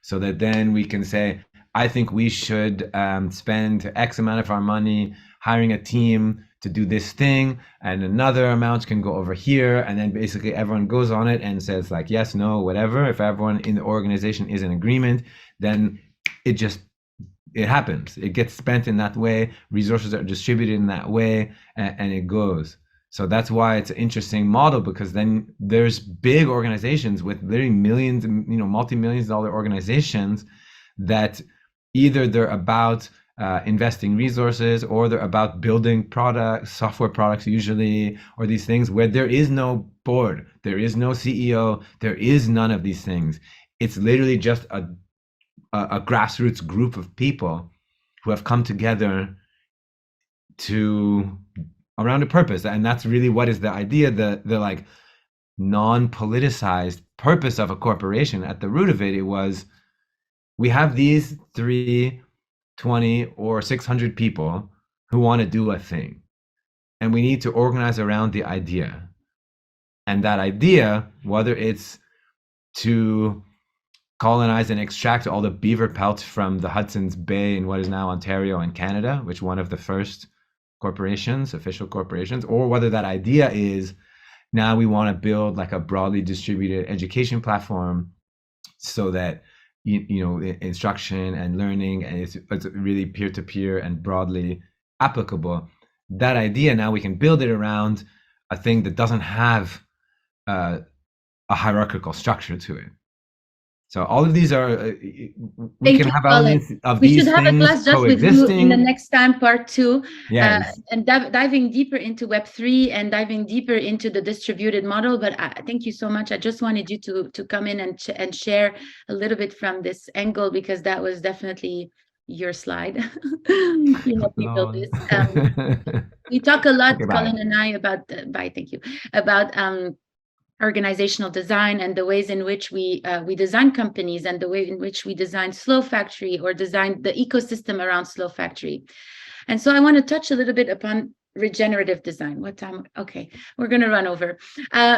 So that then we can say, I think we should spend X amount of our money hiring a team to do this thing, and another amount can go over here, and then basically everyone goes on it and says like yes, no, whatever. If everyone in the organization is in agreement, then it happens. It gets spent in that way. Resources are distributed in that way, and it goes. So that's why it's an interesting model, because then there's big organizations with literally millions, multi-millions dollar organizations that either they're about investing resources, or they're about building products, software products usually, or these things where there is no board, there is no CEO, there is none of these things. It's literally just a grassroots group of people who have come together to around a purpose, and that's really what is the idea, the like non-politicized purpose of a corporation. At the root of it, it was, we have these 3, 20 or 600 people who want to do a thing, and we need to organize around the idea. And that idea, whether it's to colonize and extract all the beaver pelts from the Hudson's Bay in what is now Ontario and Canada, which one of the first corporations, official corporations, or whether that idea is, now we want to build like a broadly distributed education platform so that you know, instruction and learning, and it's really peer-to-peer and broadly applicable. That idea, now we can build it around a thing that doesn't have a hierarchical structure to it. So all of these are, we can have elements of these things coexisting. We should have a class just with you in the next time, part 2, yes. And diving deeper into Web3 and diving deeper into the distributed model. But thank you so much. I just wanted you to come in and share a little bit from this angle, because that was definitely your slide. You helped me build this. We talk a lot, okay, Colin and I, about organizational design and the ways in which we design companies, and the way in which we design Slow Factory, or design the ecosystem around Slow Factory. And so I want to touch a little bit upon regenerative design. What time? Okay, we're going to run over.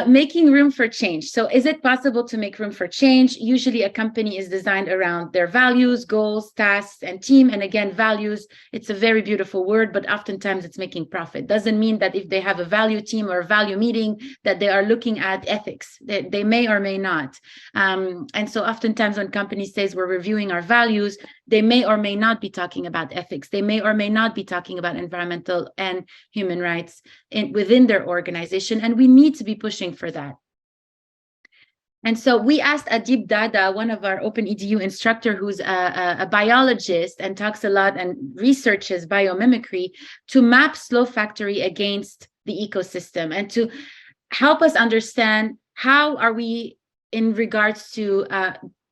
Making room for change. So is it possible to make room for change? Usually a company is designed around their values, goals, tasks, and team. And again, values, it's a very beautiful word, but oftentimes it's making profit. Doesn't mean that if they have a value team or a value meeting that they are looking at ethics. They may or may not. And so oftentimes when companies say we're reviewing our values, they may or may not be talking about ethics. They may or may not be talking about environmental and human rights within their organization, and we need to be pushing for that. And so we asked Adib Dada, one of our Open EDU instructor, who's a biologist and talks a lot and researches biomimicry, to map Slow Factory against the ecosystem and to help us understand how are we in regards to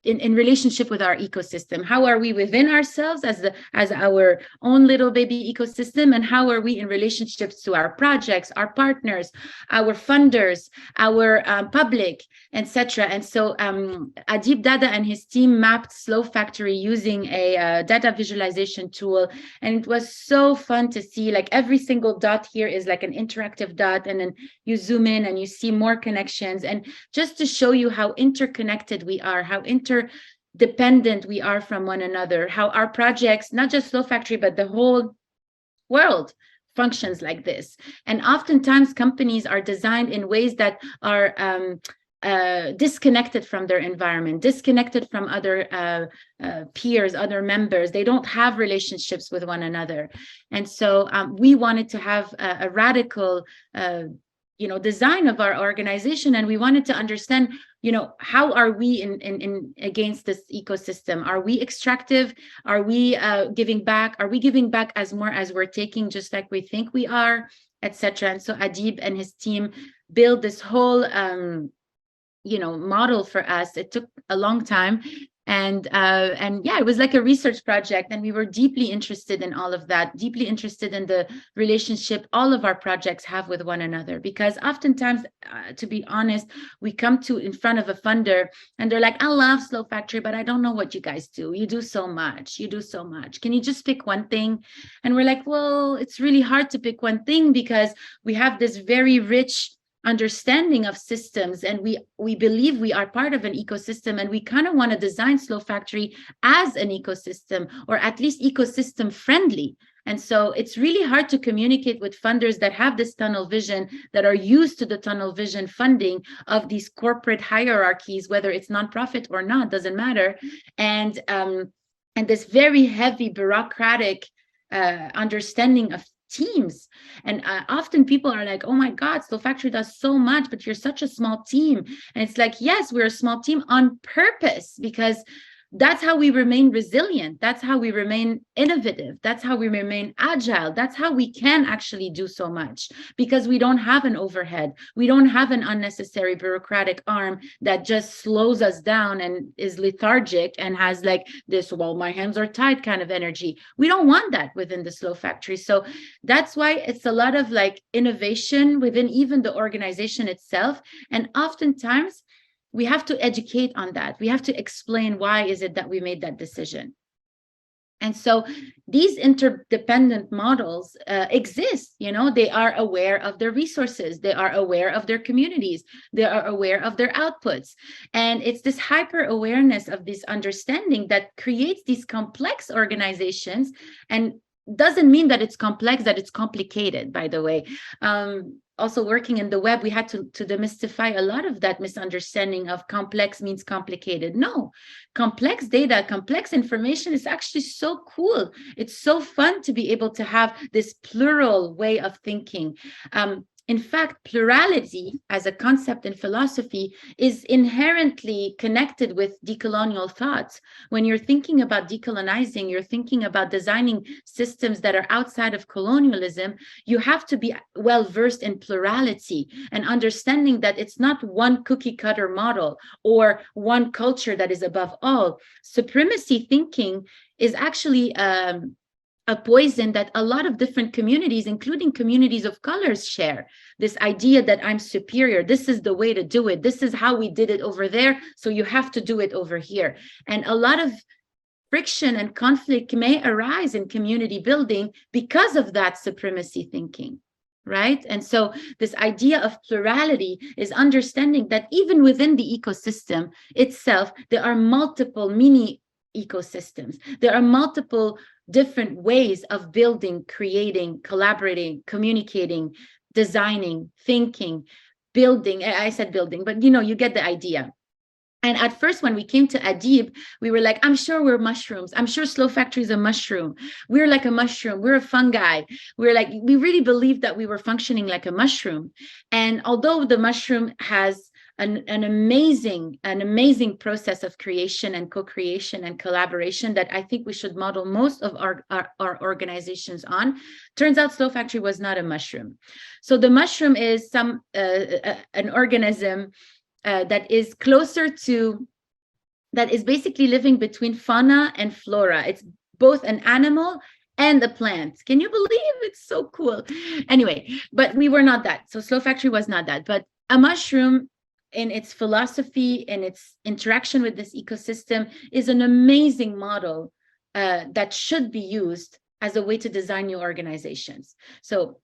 in relationship with our ecosystem. How are we within ourselves as our own little baby ecosystem, and how are we in relationships to our projects, our partners, our funders, our public, etc. And so Adib Dada and his team mapped Slow Factory using a data visualization tool, and it was so fun to see. Like every single dot here is like an interactive dot, and then you zoom in and you see more connections, and just to show you how interconnected we are, how interdependent we are from one another, how our projects, not just Slow Factory, but the whole world functions like this. And oftentimes companies are designed in ways that are disconnected from their environment, disconnected from other peers, other members. They don't have relationships with one another. And so we wanted to have a radical design of our organization, and we wanted to understand, how are we in against this ecosystem? Are we extractive? Are we giving back? Are we giving back as more as we're taking, just like we think we are, etc.? And so Adib and his team built this whole model for us. It took a long time. And yeah, it was like a research project, and we were deeply interested in all of that, deeply interested in the relationship all of our projects have with one another. Because oftentimes, to be honest, we come in front of a funder and they're like, I love Slow Factory, but I don't know what you guys do. You do so much. You do so much. Can you just pick one thing? And we're like, well, it's really hard to pick one thing, because we have this very rich understanding of systems, and we believe we are part of an ecosystem, and we kind of want to design Slow Factory as an ecosystem, or at least ecosystem friendly. And so it's really hard to communicate with funders that have this tunnel vision, that are used to the tunnel vision funding of these corporate hierarchies, whether it's nonprofit or not, doesn't matter. And this very heavy bureaucratic understanding of teams. And often people are like, oh my God, Slow Factory does so much, but you're such a small team. And it's like, yes, we're a small team on purpose, because that's how we remain resilient. That's how we remain innovative. That's how we remain agile. That's how we can actually do so much, because we don't have an overhead. We don't have an unnecessary bureaucratic arm that just slows us down and is lethargic and has like this, well, my hands are tied kind of energy. We don't want that within the slow factory. So that's why it's a lot of like innovation within even the organization itself. And oftentimes, we have to educate on that. We have to explain why is it that we made that decision. And so these interdependent models exist. They are aware of their resources. They are aware of their communities. They are aware of their outputs. And it's this hyper awareness of this understanding that creates these complex organizations, and doesn't mean that it's complex, that it's complicated, by the way. Also working in the web, we had to demystify a lot of that misunderstanding of complex means complicated. No, complex data, complex information is actually so cool. It's so fun to be able to have this plural way of thinking. In fact, plurality as a concept in philosophy is inherently connected with decolonial thought. When you're thinking about decolonizing, you're thinking about designing systems that are outside of colonialism, you have to be well versed in plurality and understanding that it's not one cookie cutter model or one culture that is above all. Supremacy thinking is actually a poison that a lot of different communities, including communities of colors, share. This idea that I'm superior, this is the way to do it, this is how we did it over there, so you have to do it over here. And a lot of friction and conflict may arise in community building because of that supremacy thinking, right? And so this idea of plurality is understanding that even within the ecosystem itself, there are multiple mini ecosystems. There are multiple different ways of building, creating, collaborating, communicating, designing, thinking, building. I said building, but you get the idea. And at first, when we came to Adib, we were like, I'm sure we're mushrooms. I'm sure Slow Factory is a mushroom. We're like a mushroom. We're a fungi. We really believed that we were functioning like a mushroom. And although the mushroom has an amazing process of creation and co-creation and collaboration that I think we should model most of our organizations on, turns out Slow Factory was not a mushroom. So the mushroom is an organism that is basically living between fauna and flora. It's both an animal and a plant. Can you believe? It's so cool. Anyway, but we were not that. So Slow Factory was not that. But a mushroom, in its philosophy and its interaction with this ecosystem, is an amazing model that should be used as a way to design new organizations. So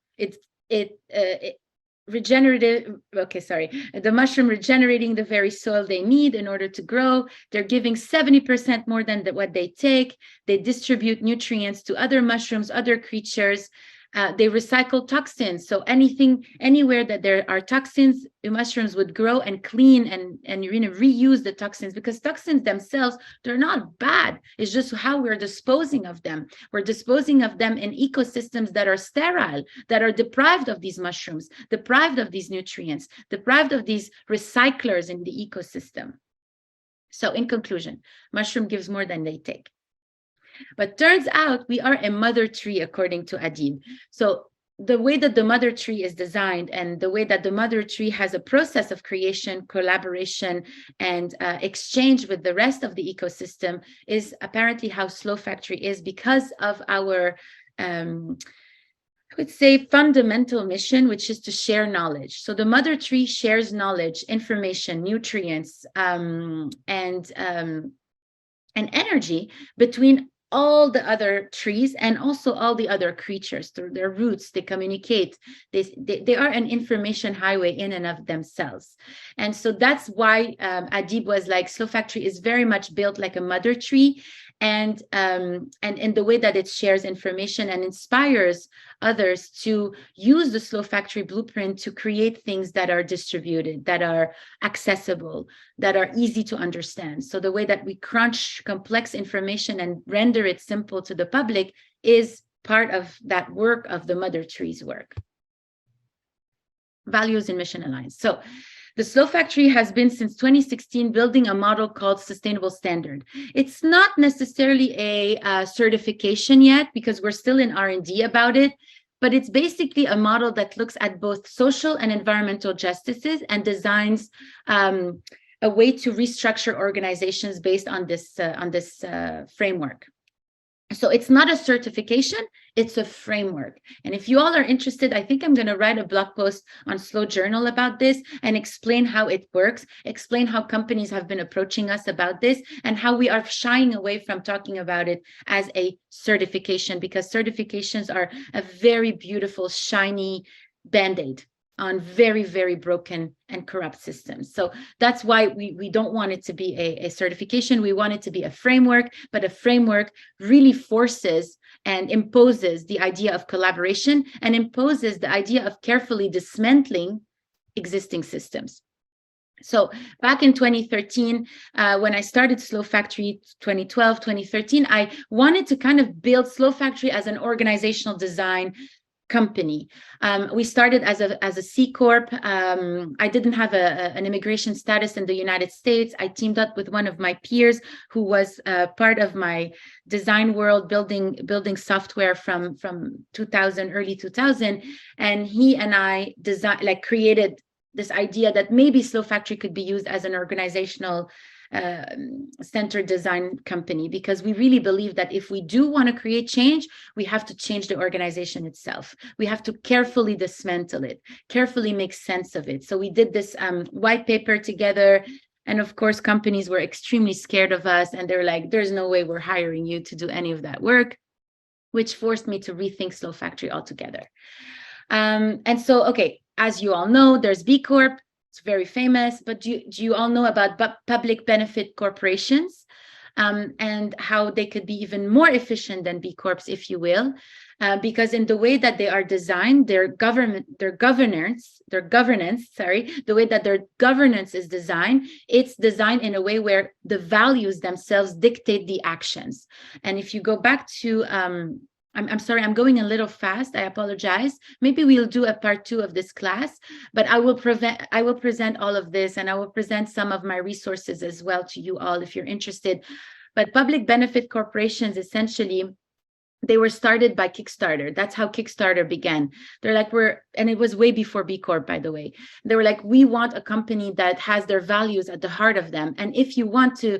regenerative, the mushroom regenerating the very soil they need in order to grow. They're giving 70% more than what they take. They distribute nutrients to other mushrooms, other creatures. They recycle toxins. So anywhere that there are toxins, the mushrooms would grow and clean and reuse the toxins, because toxins themselves, they're not bad. It's just how we're disposing of them. We're disposing of them in ecosystems that are sterile, that are deprived of these mushrooms, deprived of these nutrients, deprived of these recyclers in the ecosystem. So in conclusion, mushroom gives more than they take. But turns out we are a mother tree, according to Adib. So the way that the mother tree is designed and the way that the mother tree has a process of creation, collaboration, and exchange with the rest of the ecosystem is apparently how Slow Factory is, because of our, I would say, fundamental mission, which is to share knowledge. So the mother tree shares knowledge, information, nutrients, and energy between all the other trees and also all the other creatures. Through their roots, they communicate. They are an information highway in and of themselves. And so that's why Adib was like, Slow Factory is very much built like a mother tree, and in the way that it shares information and inspires others to use the Slow Factory blueprint to create things that are distributed, that are accessible, that are easy to understand. So the way that we crunch complex information and render it simple to the public is part of that work of the mother tree's work. Values and mission alliance. So The Slow Factory has been since 2016 building a model called Sustainable Standard. It's not necessarily a certification yet because we're still in R&D about it, but it's basically a model that looks at both social and environmental justices and designs a way to restructure organizations based on this framework. So it's not a certification, it's a framework. And if you all are interested, I think I'm going to write a blog post on Slow Journal about this and explain how it works, explain how companies have been approaching us about this, and how we are shying away from talking about it as a certification, because certifications are a very beautiful, shiny Band-Aid on very, very broken and corrupt systems. So that's why we don't want it to be a certification. We want it to be a framework, but a framework really forces and imposes the idea of collaboration and imposes the idea of carefully dismantling existing systems. So back in 2013, when I started Slow Factory, 2012, 2013, I wanted to kind of build Slow Factory as an organizational design company. We started as a C Corp. I didn't have an immigration status in the United States. I teamed up with one of my peers who was part of my design world, building software from 2000, early 2000, and he and I created this idea that maybe Slow Factory could be used as an organizational centered design company, because we really believe that if we do want to create change, we have to change the organization itself. We have to carefully dismantle it, carefully make sense of it. So we did this white paper together. And of course, companies were extremely scared of us. And they're like, there's no way we're hiring you to do any of that work, which forced me to rethink Slow Factory altogether. And so, okay, as you all know, there's B Corp. It's very famous, but do you all know about public benefit corporations and how they could be even more efficient than B Corps, if you will, because in the way that they are designed, the way that their governance is designed, it's designed in a way where the values themselves dictate the actions. And if you go back to I'm sorry, I'm going a little fast. I apologize. Maybe we'll do a part 2 of this class, but I will present all of this, and I will present some of my resources as well to you all if you're interested. But public benefit corporations, essentially, they were started by Kickstarter. That's how Kickstarter began. They're like, and it was way before B Corp, by the way. They were like, we want a company that has their values at the heart of them. And if you want to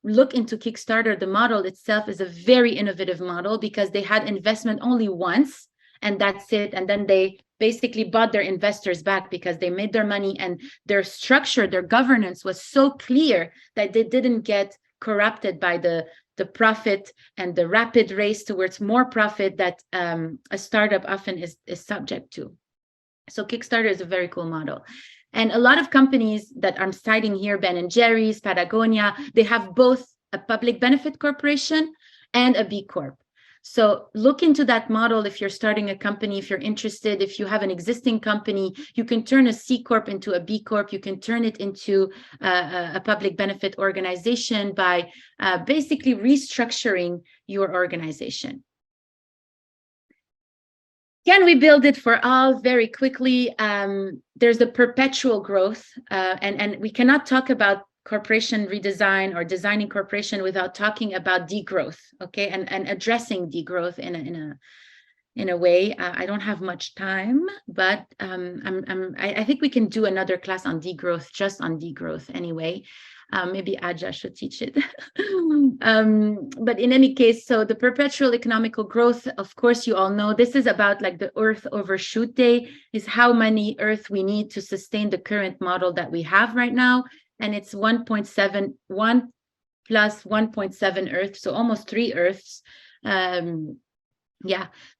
look into Kickstarter, the model itself is a very innovative model because they had investment only once and that's it. And then they basically bought their investors back because they made their money, and their structure, their governance was so clear that they didn't get corrupted by the profit and the rapid race towards more profit that a startup often is subject to. So Kickstarter is a very cool model. And a lot of companies that I'm citing here, Ben & Jerry's, Patagonia, they have both a public benefit corporation and a B Corp. So look into that model if you're starting a company, if you're interested. If you have an existing company, you can turn a C Corp into a B Corp. You can turn it into a public benefit organization by basically restructuring your organization. Can we build it for all? Very quickly, there's the perpetual growth, and we cannot talk about corporation redesign or designing corporation without talking about degrowth, okay, and addressing degrowth in a way. I don't have much time, but I think we can do another class on degrowth, just on degrowth anyway. Maybe Aja should teach it. But in any case, so the perpetual economical growth, of course, you all know, this is about like the Earth overshoot day, is how many Earth we need to sustain the current model that we have right now. And it's 1.7, 1 plus 1.7 Earth, so almost 3 Earths.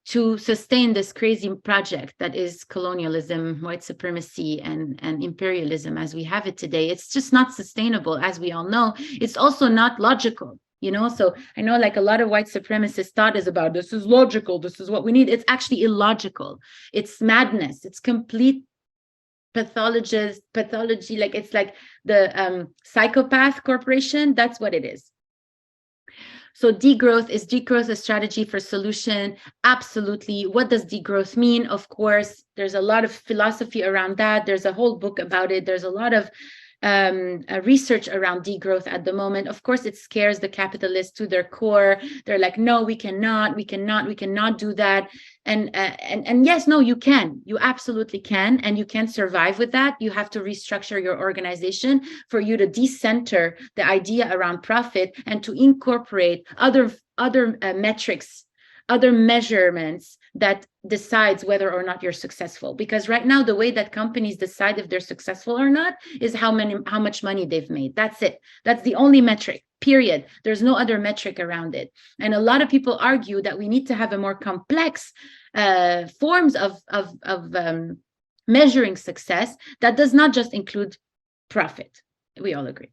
To sustain this crazy project that is colonialism, white supremacy, and imperialism as we have it today. It's just not sustainable, as we all know. It's also not logical, you know? So I know like a lot of white supremacist thought is about, this is logical, this is what we need. It's actually illogical. It's madness. It's complete pathology. Like it's like the psychopath corporation. That's what it is. So degrowth, is degrowth a strategy for solution? Absolutely. What does degrowth mean? Of course, there's a lot of philosophy around that. There's a whole book about it. There's a lot of research around degrowth at the moment. Of course, it scares the capitalists to their core. They're like, no, we cannot do that. And yes, no, you can. You absolutely can, and you can survive with that. You have to restructure your organization for you to decenter the idea around profit and to incorporate other metrics, other measurements that decides whether or not you're successful. Because right now, the way that companies decide if they're successful or not is how much money they've made. That's it. That's the only metric, period. There's no other metric around it. And a lot of people argue that we need to have a more complex forms of measuring success that does not just include profit. We all agree.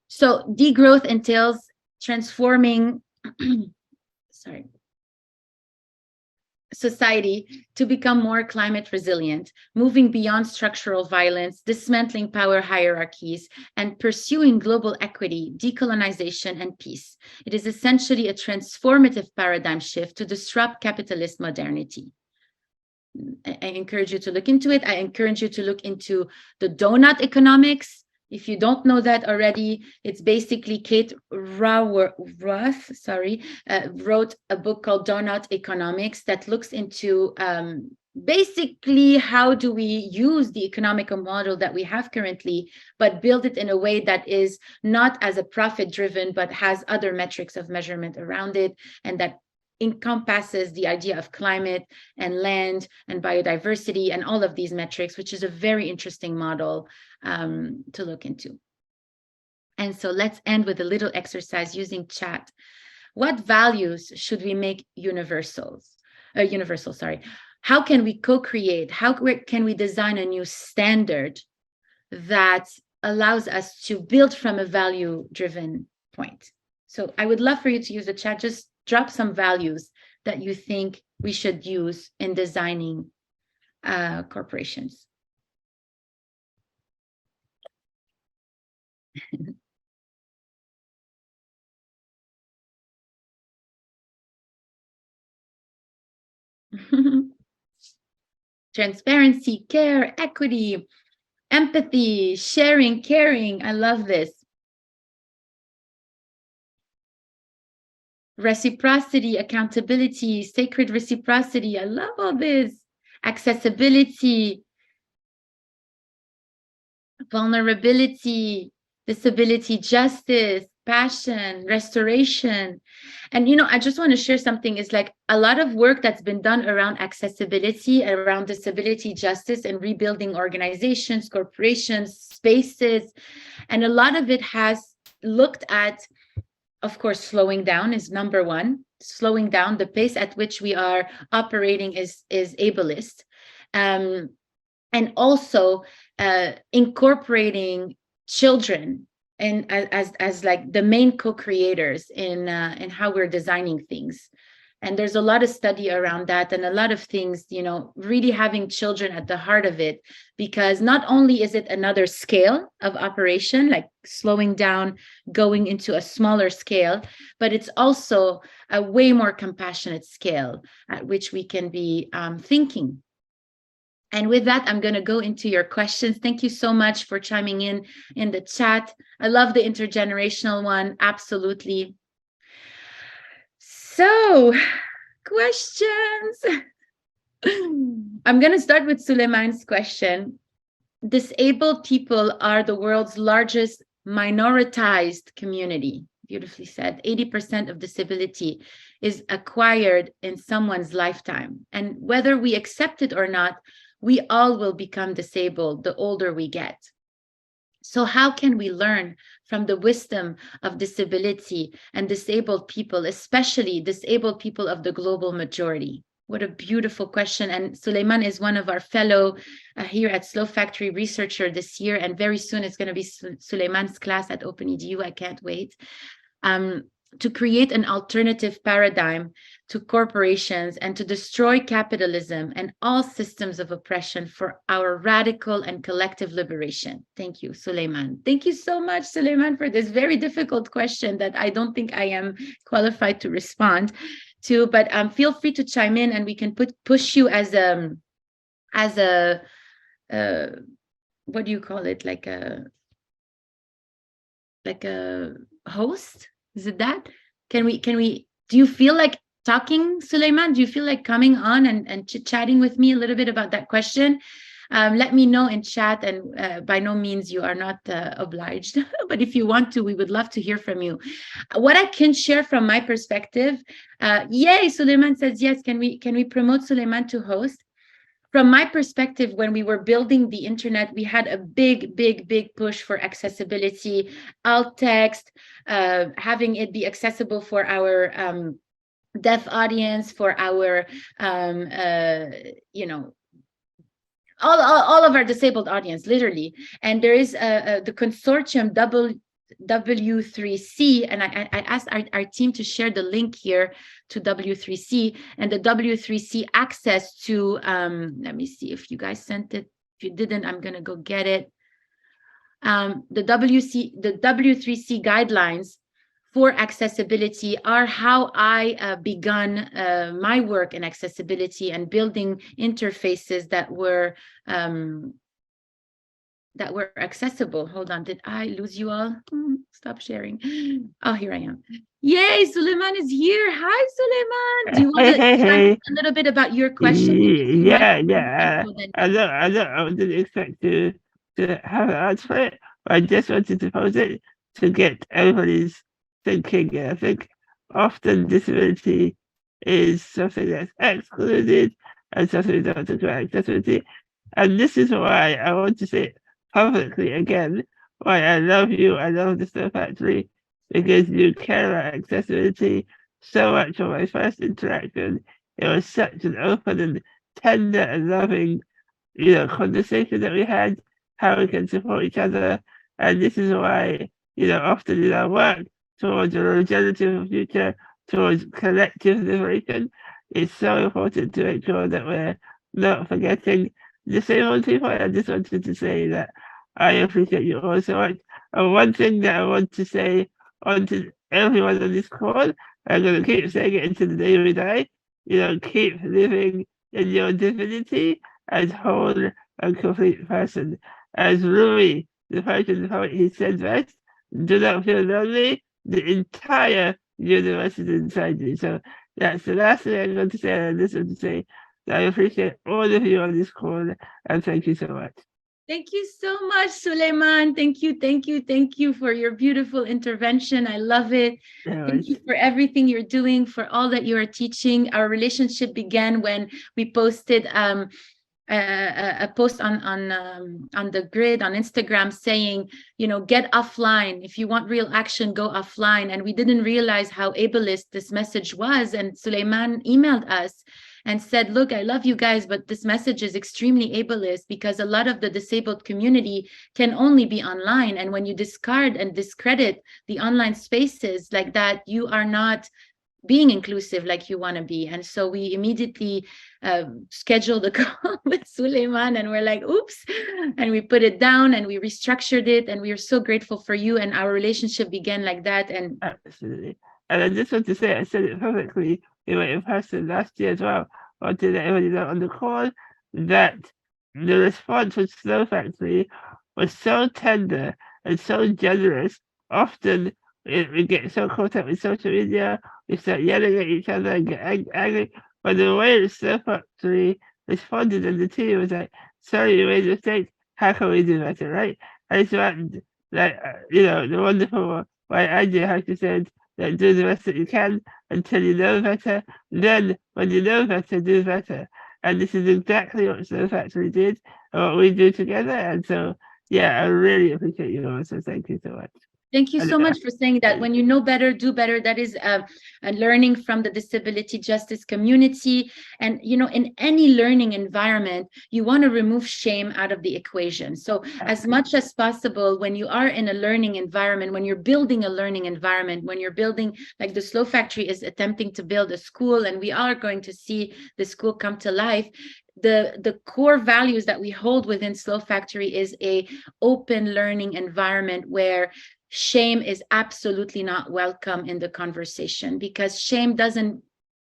So degrowth entails transforming society to become more climate resilient, moving beyond structural violence, dismantling power hierarchies, and pursuing global equity, decolonization, and peace. It is essentially a transformative paradigm shift to disrupt capitalist modernity. I encourage you to look into it. I encourage you to look into the donut economics. If you don't know that already, it's basically Kate Raworth, wrote a book called Donut Economics that looks into basically how do we use the economic model that we have currently, but build it in a way that is not as a profit-driven, but has other metrics of measurement around it, and that encompasses the idea of climate and land and biodiversity and all of these metrics, which is a very interesting model to look into. And so let's end with a little exercise using chat. What values should we make universal? How can we co-create? How can we design a new standard that allows us to build from a value-driven point? So I would love for you to use the chat. Just drop some values that you think we should use in designing corporations. Transparency, care, equity, empathy, sharing, caring. I love this. Reciprocity, accountability, sacred reciprocity. I love all this. Accessibility, vulnerability, disability justice, passion, restoration. And, you know, I just want to share something. Is like a lot of work that's been done around accessibility, around disability justice, and rebuilding organizations, corporations, spaces. And a lot of it has looked at, of course, slowing down is number one. Slowing down, the pace at which we are operating is ableist. And also incorporating children and as like the main co-creators in how we're designing things. And there's a lot of study around that, and a lot of things, you know, really having children at the heart of it, because not only is it another scale of operation, like slowing down, going into a smaller scale, but it's also a way more compassionate scale at which we can be thinking. And with that, I'm going to go into your questions. Thank you so much for chiming in the chat. I love the intergenerational one. Absolutely. So, questions. I'm going to start with Suleiman's question. Disabled people are the world's largest minoritized community. Beautifully said. 80% of disability is acquired in someone's lifetime. And whether we accept it or not, we all will become disabled the older we get. So how can we learn from the wisdom of disability and disabled people, especially disabled people of the global majority? What a beautiful question. And Suleiman is one of our fellow here at Slow Factory researcher this year. And very soon it's going to be Suleiman's class at OpenEDU. I can't wait. to create an alternative paradigm to corporations and to destroy capitalism and all systems of oppression for our radical and collective liberation. Thank you, Suleiman. Thank you so much, Suleiman, for this very difficult question that I don't think I am qualified to respond to, but feel free to chime in, and we can push you as a what do you call it, like a host? Is it that? Can we do you feel like talking, Suleiman? Do you feel like coming on and chit-chatting with me a little bit about that question? Let me know in chat, and by no means you are not obliged, but if you want to, we would love to hear from you. What I can share from my perspective, yay, Suleiman says yes. Can we promote Suleiman to host? From my perspective, when we were building the internet, we had a big push for accessibility, alt text, having it be accessible for our deaf audience, for our all of our disabled audience, literally. And there is the consortium W3C, and I asked our team to share the link here to W3C, and the W3C access to, let me see if you guys sent it. If you didn't, I'm gonna go get it. The W3C guidelines for accessibility are how I begun my work in accessibility and building interfaces that were accessible. Hold on, did I lose you all? Stop sharing. Oh, here I am. Yay, Suleiman is here. Hi, Suleiman. Do you want to say a little bit about your question? Yeah. I didn't expect to have an answer for it. I just wanted to pose it to get everybody's thinking. I think often disability is something that's excluded and something that's about accessibility. And this is why I want to say publicly again why I love you. I love the Snow Factory, because you care about accessibility so much. From my first interaction, it was such an open and tender and loving, conversation that we had, how we can support each other. And this is why, often in our work towards a regenerative future, towards collective liberation, it's so important to make sure that we're not forgetting disabled people. I just wanted to say that I appreciate you all so much. And one thing that I want to say onto everyone on this call, I'm going to keep saying it until the day we die, keep living in your divinity as whole and complete person. As Rumi, the Persian poet, he said best, do not feel lonely, the entire universe is inside you. So that's the last thing I'm going to say. I just want to say that I appreciate all of you on this call, and thank you so much. Thank you so much, Suleiman. Thank you for your beautiful intervention. I love it. Thank you for everything you're doing, for all that you are teaching. Our relationship began when we posted a post on the grid on Instagram saying, get offline. If you want real action, go offline. And we didn't realize how ableist this message was. And Suleiman emailed us and said, look, I love you guys, but this message is extremely ableist because a lot of the disabled community can only be online. And when you discard and discredit the online spaces like that, you are not being inclusive like you want to be. And so we immediately scheduled a call with Suleiman, and we're like, oops, and we put it down and we restructured it, and we are so grateful for you, and our relationship began like that. And absolutely. And I just want to say, I said it perfectly. We were in person last year as well. I want to let everybody know on the call that the response from Snow Factory was so tender and so generous. Often we get so caught up with social media, we start yelling at each other and get angry. But the way the Snow Factory responded, and the team was like, sorry, you made a mistake. How can we do better, right? And it's about, the wonderful white idea, how she said, that do the best that you can until you know better. Then, when you know better, do better. And this is exactly what Snow Factory did and what we do together. And so, yeah, I really appreciate you all. So thank you so much. Thank you And, so much for saying that. When you know better, do better. That is a learning from the disability justice community. And, you know, in any learning environment, you want to remove shame out of the equation. So as much as possible, when you are in a learning environment, when you're building a learning environment, when you're building, like the Slow Factory is attempting to build a school, and we are going to see the school come to life, the core values that we hold within Slow Factory is a open learning environment where shame is absolutely not welcome in the conversation, because shame doesn't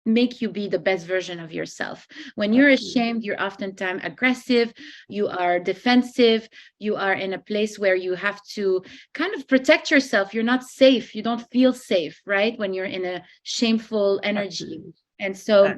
make you be the best version of yourself. When you're ashamed, you're oftentimes aggressive, you are defensive, you are in a place where you have to kind of protect yourself. You're not safe. You don't feel safe, right? When you're in a shameful energy. And so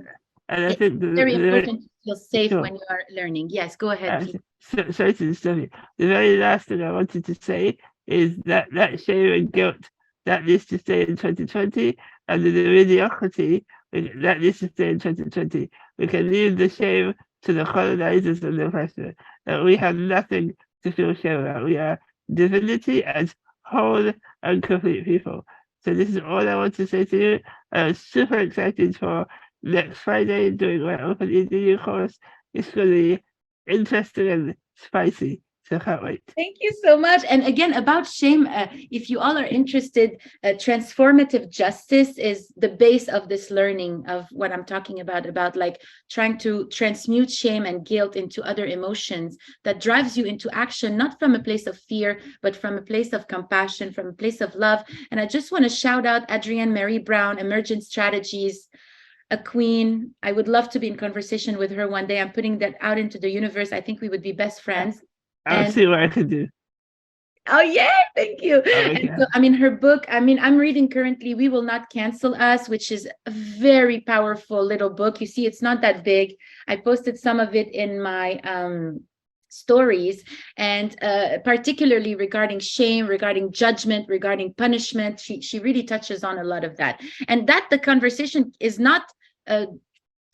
I it's think very important to feel safe sure. when you are learning. Yes, go ahead, Pete. Sorry to disturb you. The very last thing I wanted to say is that shame and guilt that needs to stay in 2020, and the mediocrity that needs to stay in 2020. We can leave the shame to the colonizers and the oppressor. That we have nothing to feel shame about. We are divinity as whole and complete people. So this is all I want to say to you. I'm super excited for next Friday doing my open EDU course. It's going to be interesting and spicy. So can't wait. Thank you so much. And again, about shame, if you all are interested, transformative justice is the base of this learning of what I'm talking about like trying to transmute shame and guilt into other emotions that drives you into action, not from a place of fear, but from a place of compassion, from a place of love. And I just want to shout out Adrienne Mary Brown, Emergent Strategies, a queen. I would love to be in conversation with her one day. I'm putting that out into the universe. I think we would be best friends. I'll see what I can do. Oh, yeah, thank you. And so, I mean, her book, I mean, I'm reading currently We Will Not Cancel Us, which is a very powerful little book. You see, it's not that big. I posted some of it in my stories, and particularly regarding shame, regarding judgment, regarding punishment. She really touches on a lot of that. And that the conversation is not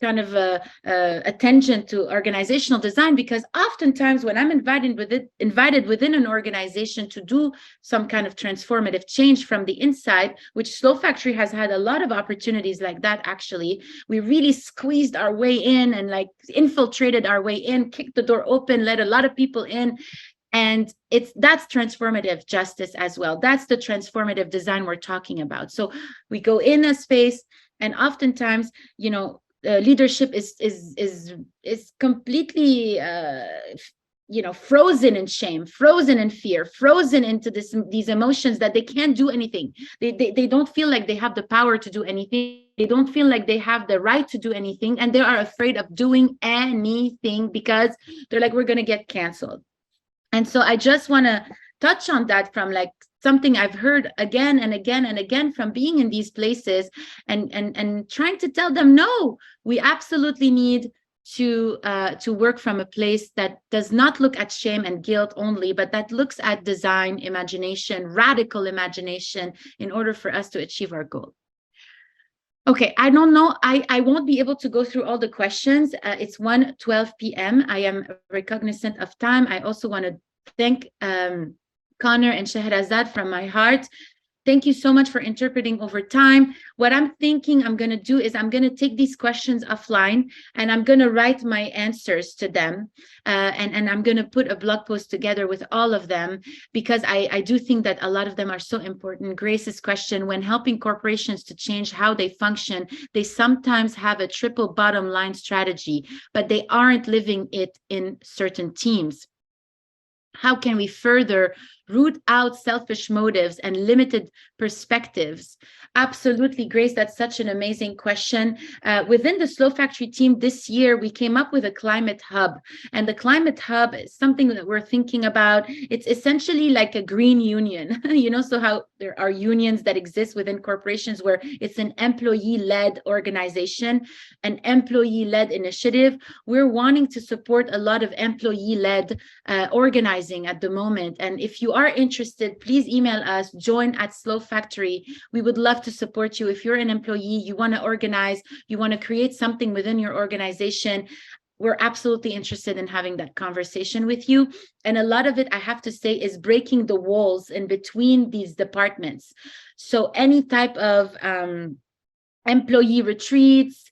kind of a tangent to organizational design, because oftentimes when I'm invited within an organization to do some kind of transformative change from the inside, which Slow Factory has had a lot of opportunities like that. Actually, we really squeezed our way in and like infiltrated our way in, kicked the door open, let a lot of people in. And that's transformative justice as well. That's the transformative design we're talking about. So we go in a space, and oftentimes, you know, leadership is completely you know, frozen in shame, frozen in fear, frozen into these emotions that they can't do anything. They don't feel like they have the power to do anything. They don't feel like they have the right to do anything, and they are afraid of doing anything because they're like, we're going to get canceled. And so I just want to touch on that from like something I've heard again and again and again from being in these places, and trying to tell them, no, we absolutely need to work from a place that does not look at shame and guilt only, but that looks at design, imagination, radical imagination, in order for us to achieve our goal. Okay, I don't know. I won't be able to go through all the questions. It's 1:12 p.m. I am recognizant of time. I also want to thank Connor and Shahrazad from my heart. Thank you so much for interpreting over time. What I'm thinking I'm going to do is I'm going to take these questions offline, and I'm going to write my answers to them. And I'm going to put a blog post together with all of them, because I do think that a lot of them are so important. Grace's question, when helping corporations to change how they function, they sometimes have a triple bottom line strategy, but they aren't living it in certain teams. How can we further root out selfish motives and limited perspectives? Absolutely, Grace, that's such an amazing question. Within the Slow Factory team this year, we came up with a climate hub. And the climate hub is something that we're thinking about. It's essentially like a green union, you know, so how there are unions that exist within corporations where it's an employee-led organization, an employee-led initiative. We're wanting to support a lot of employee-led organizing at the moment. And if you are interested, please email us, join@Slow Factory. We would love to support you. If you're an employee, you want to organize, you want to create something within your organization, we're absolutely interested in having that conversation with you. And a lot of it, I have to say, is breaking the walls in between these departments. So any type of employee retreats,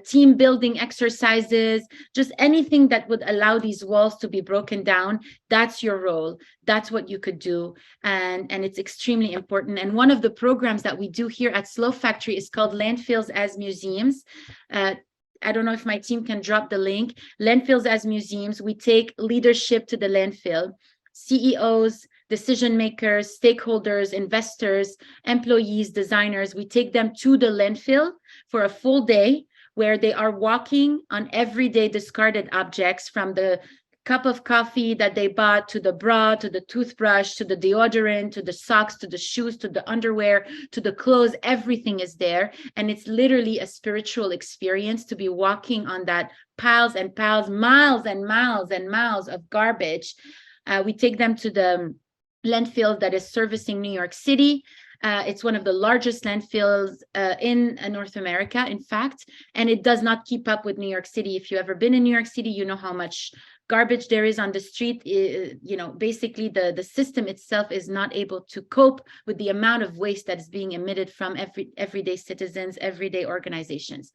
team building exercises, just anything that would allow these walls to be broken down, that's your role. That's what you could do. And it's extremely important. And one of the programs that we do here at Slow Factory is called Landfills as Museums. I don't know if my team can drop the link. Landfills as Museums. We take leadership to the landfill. CEOs, decision makers, stakeholders, investors, employees, designers, we take them to the landfill for a full day where they are walking on everyday discarded objects, from the cup of coffee that they bought, to the bra, to the toothbrush, to the deodorant, to the socks, to the shoes, to the underwear, to the clothes. Everything is there. And it's literally a spiritual experience to be walking on that piles and piles, miles and miles and miles of garbage. We take them to the landfill that is servicing New York City. It's one of the largest landfills in North America, in fact, and it does not keep up with New York City. If you've ever been in New York City, you know how much garbage there is on the street. You know, basically the system itself is not able to cope with the amount of waste that is being emitted from everyday citizens, everyday organizations.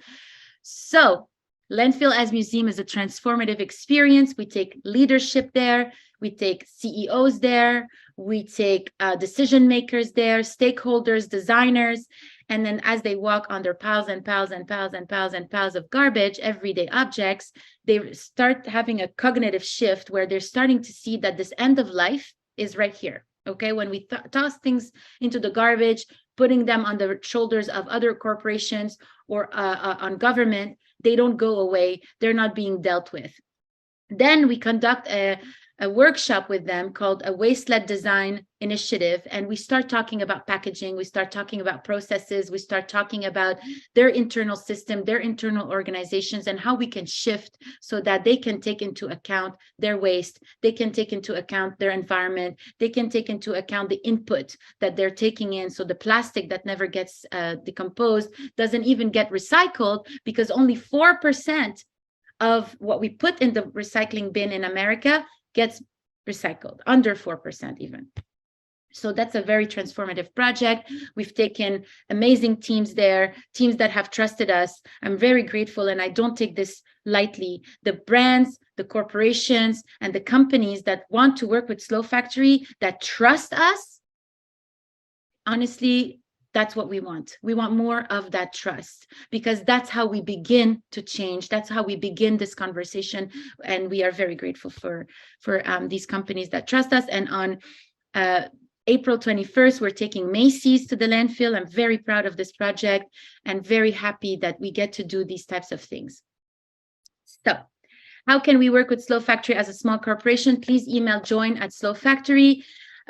So Landfill as Museum is a transformative experience. We take leadership there. We take CEOs there. We take decision makers there, stakeholders, designers. And then as they walk on their piles and piles and piles and piles and piles of garbage, everyday objects, they start having a cognitive shift where they're starting to see that this end of life is right here. Okay, when we toss things into the garbage, putting them on the shoulders of other corporations or on government, they don't go away. They're not being dealt with. Then we conduct a workshop with them called a waste-led design initiative. And we start talking about packaging. We start talking about processes. We start talking about their internal system, their internal organizations, and how we can shift so that they can take into account their waste. They can take into account their environment. They can take into account the input that they're taking in. So the plastic that never gets decomposed doesn't even get recycled, because only 4% of what we put in the recycling bin in America gets recycled, under 4% even. So that's a very transformative project. We've taken amazing teams there, teams that have trusted us. I'm very grateful, and I don't take this lightly. The brands, the corporations, and the companies that want to work with Slow Factory, that trust us, honestly, that's what we want. We want more of that trust, because that's how we begin to change. That's how we begin this conversation. And we are very grateful for these companies that trust us. And on April 21st, we're taking Macy's to the landfill. I'm very proud of this project and very happy that we get to do these types of things. So how can we work with Slow Factory as a small corporation? Please email join@Slow Factory.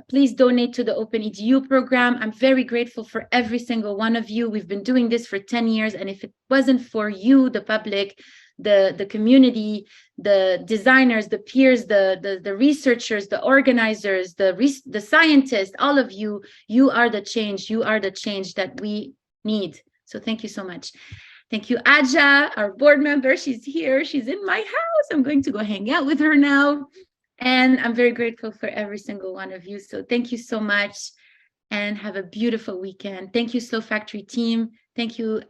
Please donate to the Open EDU program. I'm very grateful for every single one of you. We've been doing this for 10 years. And if it wasn't for you, the public, the community, the designers, the peers, the researchers, the organizers, the scientists, all of you, you are the change. You are the change that we need. So thank you so much. Thank you, Aja, our board member. She's here. She's in my house. I'm going to go hang out with her now. And I'm very grateful for every single one of you. So thank you so much, and have a beautiful weekend. Thank you, Slow Factory team. Thank you,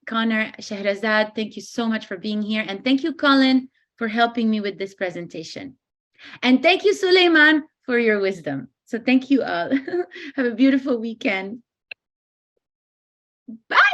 Connor, Shahrazad. Thank you so much for being here. And thank you, Colin, for helping me with this presentation. And thank you, Suleiman, for your wisdom. So thank you all. Have a beautiful weekend. Bye.